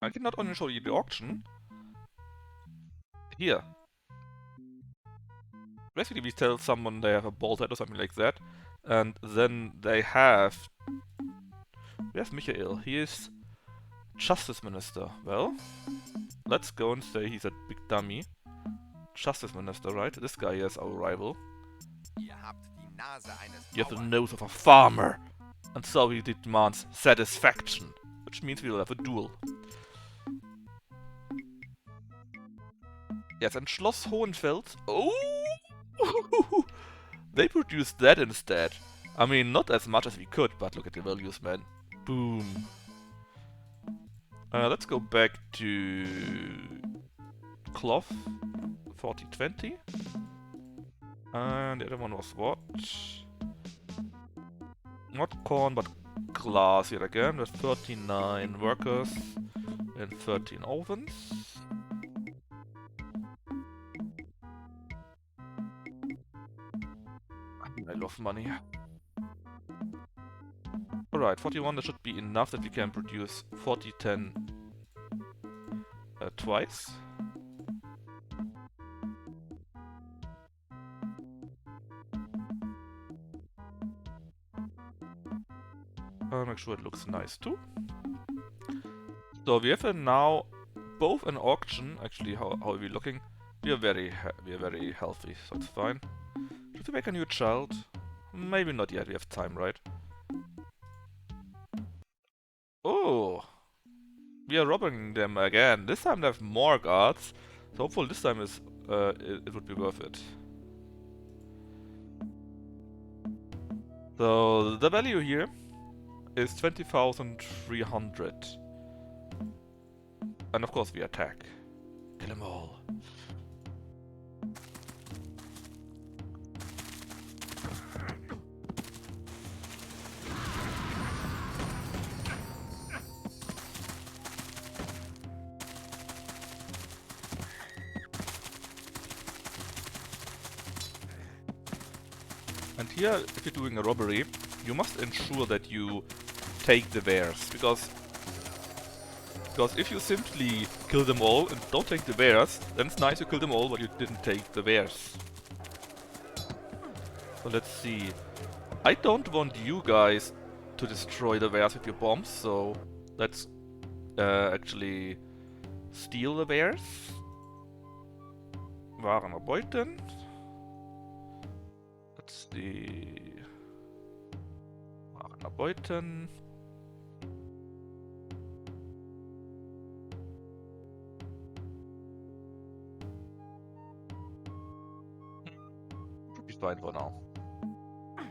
[SPEAKER 1] I can not only show you the auction. Here. Basically, we tell someone they have a bald head or something like that. And then they have... Where's Michael? He is Justice Minister. Well, let's go and say he's a big dummy. Justice Minister, right? This guy is our rival. You have the nose of a farmer. And so he demands satisfaction. Which means we will have a duel. Yes, and Schloss Hohenfels. Oh! They produced that instead. I mean, not as much as we could, but look at the values, man. Boom. Let's go back to cloth 4020. And the other one was what? Not corn, but glass yet again, with 39 workers and 13 ovens. I love money. Alright, 41, that should be enough that we can produce 4010 twice. Make sure it looks nice too. So we have now both an auction. Actually, how are we looking? We are very healthy, so it's fine. Should we make a new child? Maybe not yet. We have time, right? Oh, we are robbing them again. This time they have more guards. So hopefully this time it would be worth it. So the value here is 20,300. And of course we attack. Kill them all. And here, if you're doing a robbery, you must ensure that you take the wares, because if you simply kill them all and don't take the wares, then it's nice you kill them all, but you didn't take the wares. So let's see. I don't want you guys to destroy the wares with your bombs, so let's actually steal the wares. Waren erbeuten. Let's see. Waren erbeuten. Should be fine for now.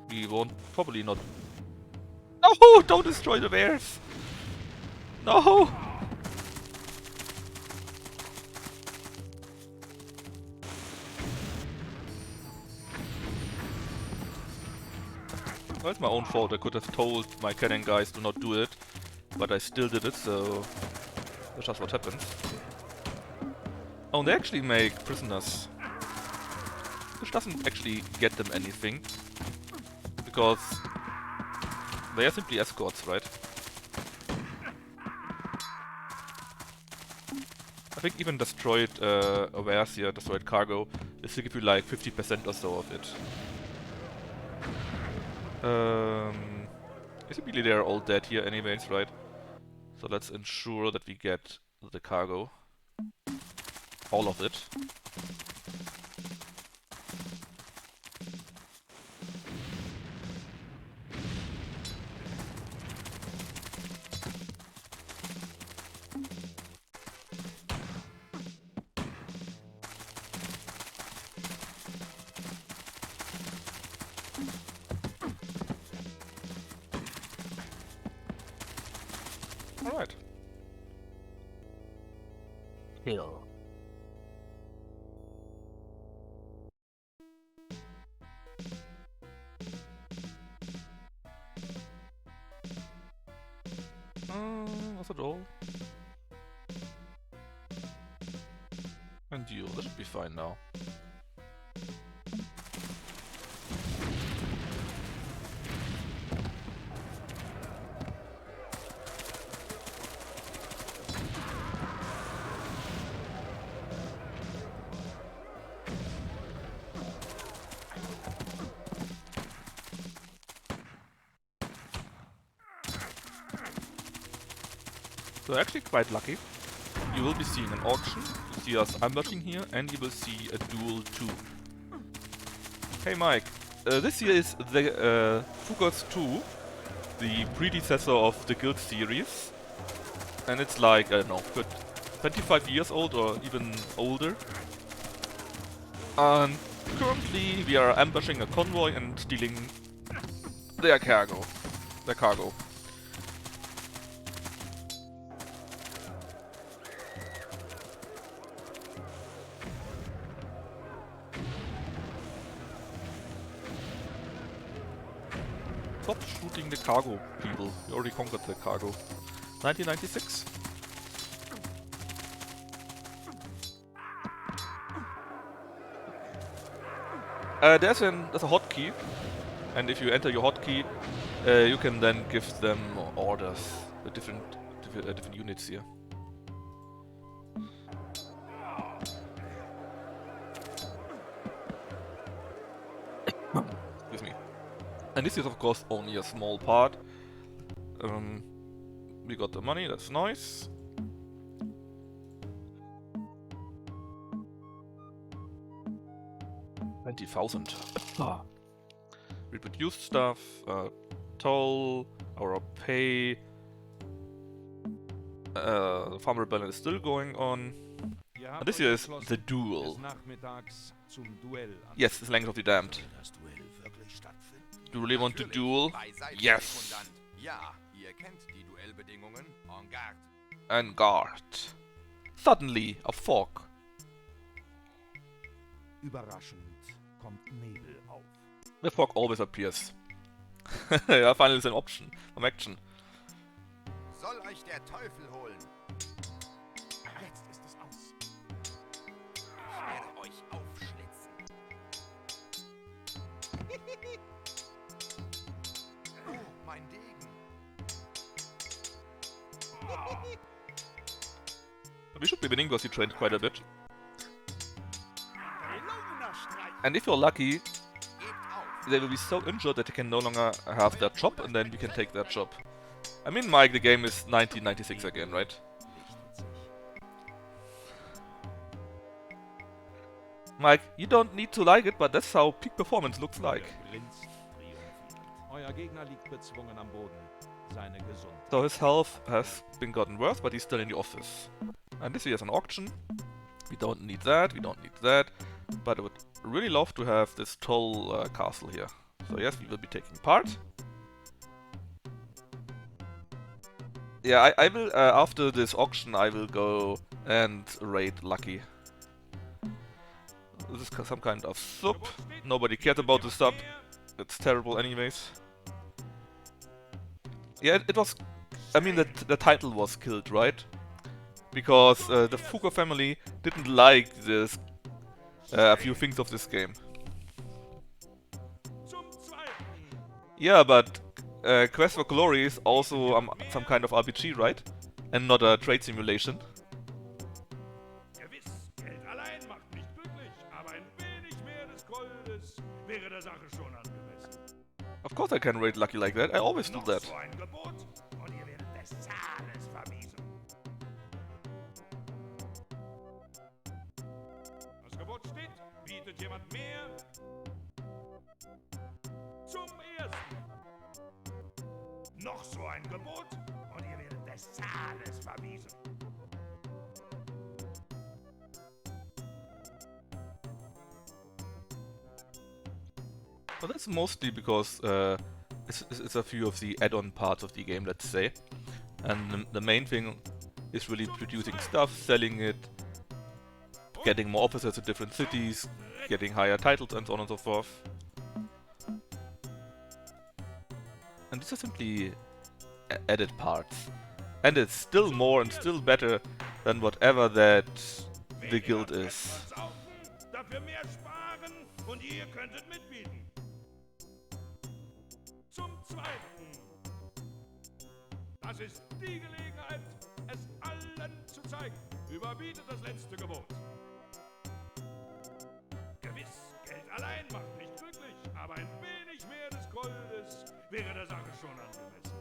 [SPEAKER 1] We won't probably not. No! Don't destroy the bears! No! Well, it's my own fault. I could have told my cannon guys to not do it, but I still did it, so that's just what happens. Oh, and they actually make prisoners. Which doesn't actually get them anything, because they are simply escorts, right? I think even destroyed wares here, destroyed cargo, will still give you like 50% or so of it. Basically they're all dead here anyways, right? So let's ensure that we get the cargo. All of it. Alright. Kill. Was it all? And you, this should be fine now. So actually quite lucky. You will be seeing an auction, you see us ambushing here, and you will see a duel too. Hey Mike, this here is the Fugger II, the predecessor of the Guild series. And it's like, I don't know, good 25 years old or even older. And currently we are ambushing a convoy and stealing their cargo. Stop shooting the cargo, people. We already conquered the cargo. 1996. There's a hotkey, and if you enter your hotkey, you can then give them orders, different units here. Excuse me. And this is of course only a small part. We got the money, that's nice. $20,000. Reproduced stuff, toll, our pay. The farm rebellion is still going on.
[SPEAKER 2] Ihr
[SPEAKER 1] And
[SPEAKER 2] habt
[SPEAKER 1] this
[SPEAKER 2] euch
[SPEAKER 1] here is
[SPEAKER 2] entschlossen,
[SPEAKER 1] the
[SPEAKER 2] des
[SPEAKER 1] duel.
[SPEAKER 2] Nachmittags zum Duell an.
[SPEAKER 1] Yes, it's Lands of the Damned.
[SPEAKER 3] Soll das Duell wirklich stattfinden?
[SPEAKER 1] Do you really want to
[SPEAKER 5] Natürlich,
[SPEAKER 1] duel?
[SPEAKER 5] beiseite,
[SPEAKER 1] Yes!
[SPEAKER 5] Sekundant. Ja, ihr kennt die Duellbedingungen. En garde.
[SPEAKER 1] And guard. Suddenly, a fog.
[SPEAKER 2] Überraschend kommt Nebel auf.
[SPEAKER 1] The fog always appears. Yeah, finally it's an option. Some action.
[SPEAKER 5] Soll euch der Teufel holen.
[SPEAKER 2] Jetzt ist es aus.
[SPEAKER 5] Ich werde euch aufschlitzen. Oh, mein Degen.
[SPEAKER 1] We should be winning because he trained quite a bit.
[SPEAKER 3] Gelungener Streich.
[SPEAKER 1] And if you're lucky,
[SPEAKER 5] Gebt auf.
[SPEAKER 1] they will be so injured that they can no longer have their job, and then we can take their job. I mean, Mike, the game is 1996 again, right? Mike, you don't need to like it, but that's how peak performance looks like.
[SPEAKER 2] Grinst triumphierend. Euer Gegner liegt bezwungen am Boden. Seine Gesundheit.
[SPEAKER 1] So his health has been gotten worse, but he's still in the office. And this is an auction. We don't need that, we don't need that. But I would really love to have this tall castle here. So yes, we will be taking part. Yeah, I will, after this auction, I will go and raid Lucky. This is some kind of soup. Nobody cared about the sub. It's terrible anyways. Yeah, it was... I mean, the title was killed, right? Because the Fugger family didn't like this, a few things of this game.
[SPEAKER 2] Zum Zweiten.
[SPEAKER 1] Yeah, but Quest for Glory is also some kind of RPG, right? And not a trade simulation.
[SPEAKER 3] Gewiss, Geld allein macht nicht glücklich, aber ein wenig mehr des Goldes wäre der Sache schon angemessen.
[SPEAKER 1] Of course I can raid Lucky like that, I always do
[SPEAKER 3] Noch
[SPEAKER 1] that.
[SPEAKER 3] so ein Gebot und ihr werdet des Zahles verwiesen.
[SPEAKER 2] Das Gebot steht. Bietet jemand mehr? Zum Ersten.
[SPEAKER 3] Noch so ein Gebot und ihr werdet des Zahles verwiesen.
[SPEAKER 1] But that's mostly because it's a few of the add-on parts of the game, let's say. And the main thing is really producing stuff, selling it, getting more officers in different cities, getting higher titles and so on and so forth. And these are simply added parts. And it's still more and still better than whatever that the guild is.
[SPEAKER 3] Saufen, dafür mehr sparen und ihr könntet mitbieten.
[SPEAKER 2] Zum Zweiten. Das ist die Gelegenheit, es allen zu zeigen. Überbietet das letzte Gebot.
[SPEAKER 3] Gewiss, Geld allein macht nicht glücklich, aber ein wenig mehr des Goldes wäre der Sache schon angemessen.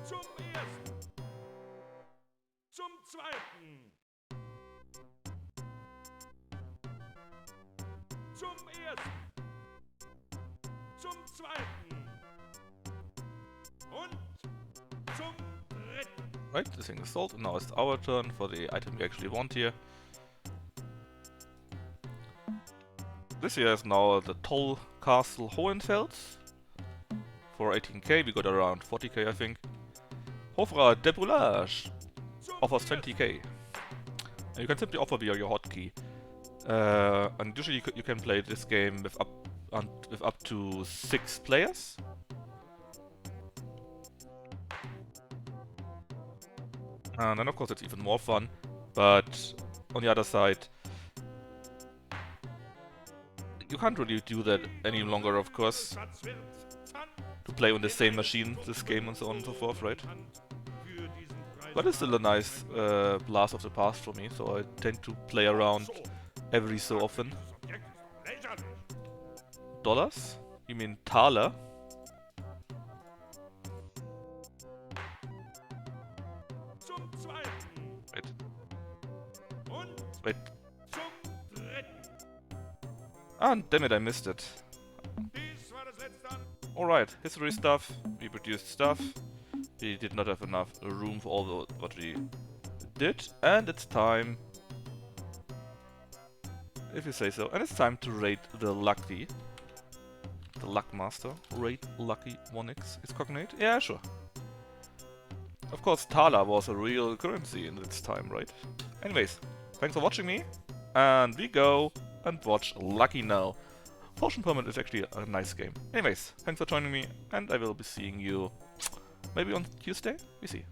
[SPEAKER 2] Zum Ersten. Zum Zweiten. Zum Ersten. Zum Zweiten. Und zum Dritten.
[SPEAKER 1] Right, this thing is sold, and now it's our turn for the item we actually want here. This here is now the Toll Castle Hohenfels. For 18k, we got around 40k I think. Hofra de Boulage offers 20k. And you can simply offer via your hotkey. And usually you can play this game with up to 6 players. And then of course it's even more fun, but on the other side, you can't really do that any longer, of course, to play on the same machine, this game and so on and so forth, right? But it's still a nice blast of the past for me, so I tend to play around every so often. Dollars? You mean Thaler?
[SPEAKER 2] Zum Zweiten.
[SPEAKER 1] Wait,
[SPEAKER 2] Und
[SPEAKER 1] wait.
[SPEAKER 2] zum Dritten.
[SPEAKER 1] Ah, damn it, I missed it.
[SPEAKER 2] Dies war das letzte An.
[SPEAKER 1] Alright, history stuff, we produced stuff. We did not have enough room for all the, what we did, and it's time, if you say so, and it's time to raid the Lucky. The Luck Master. Raid Lucky 1x is cognate? Yeah, sure. Of course, Thala was a real currency in its time, right? Anyways, thanks for watching me, and we go and watch Lucky now. Potion Permit is actually a nice game. Anyways, thanks for joining me, and I will be seeing you maybe on Tuesday? We see.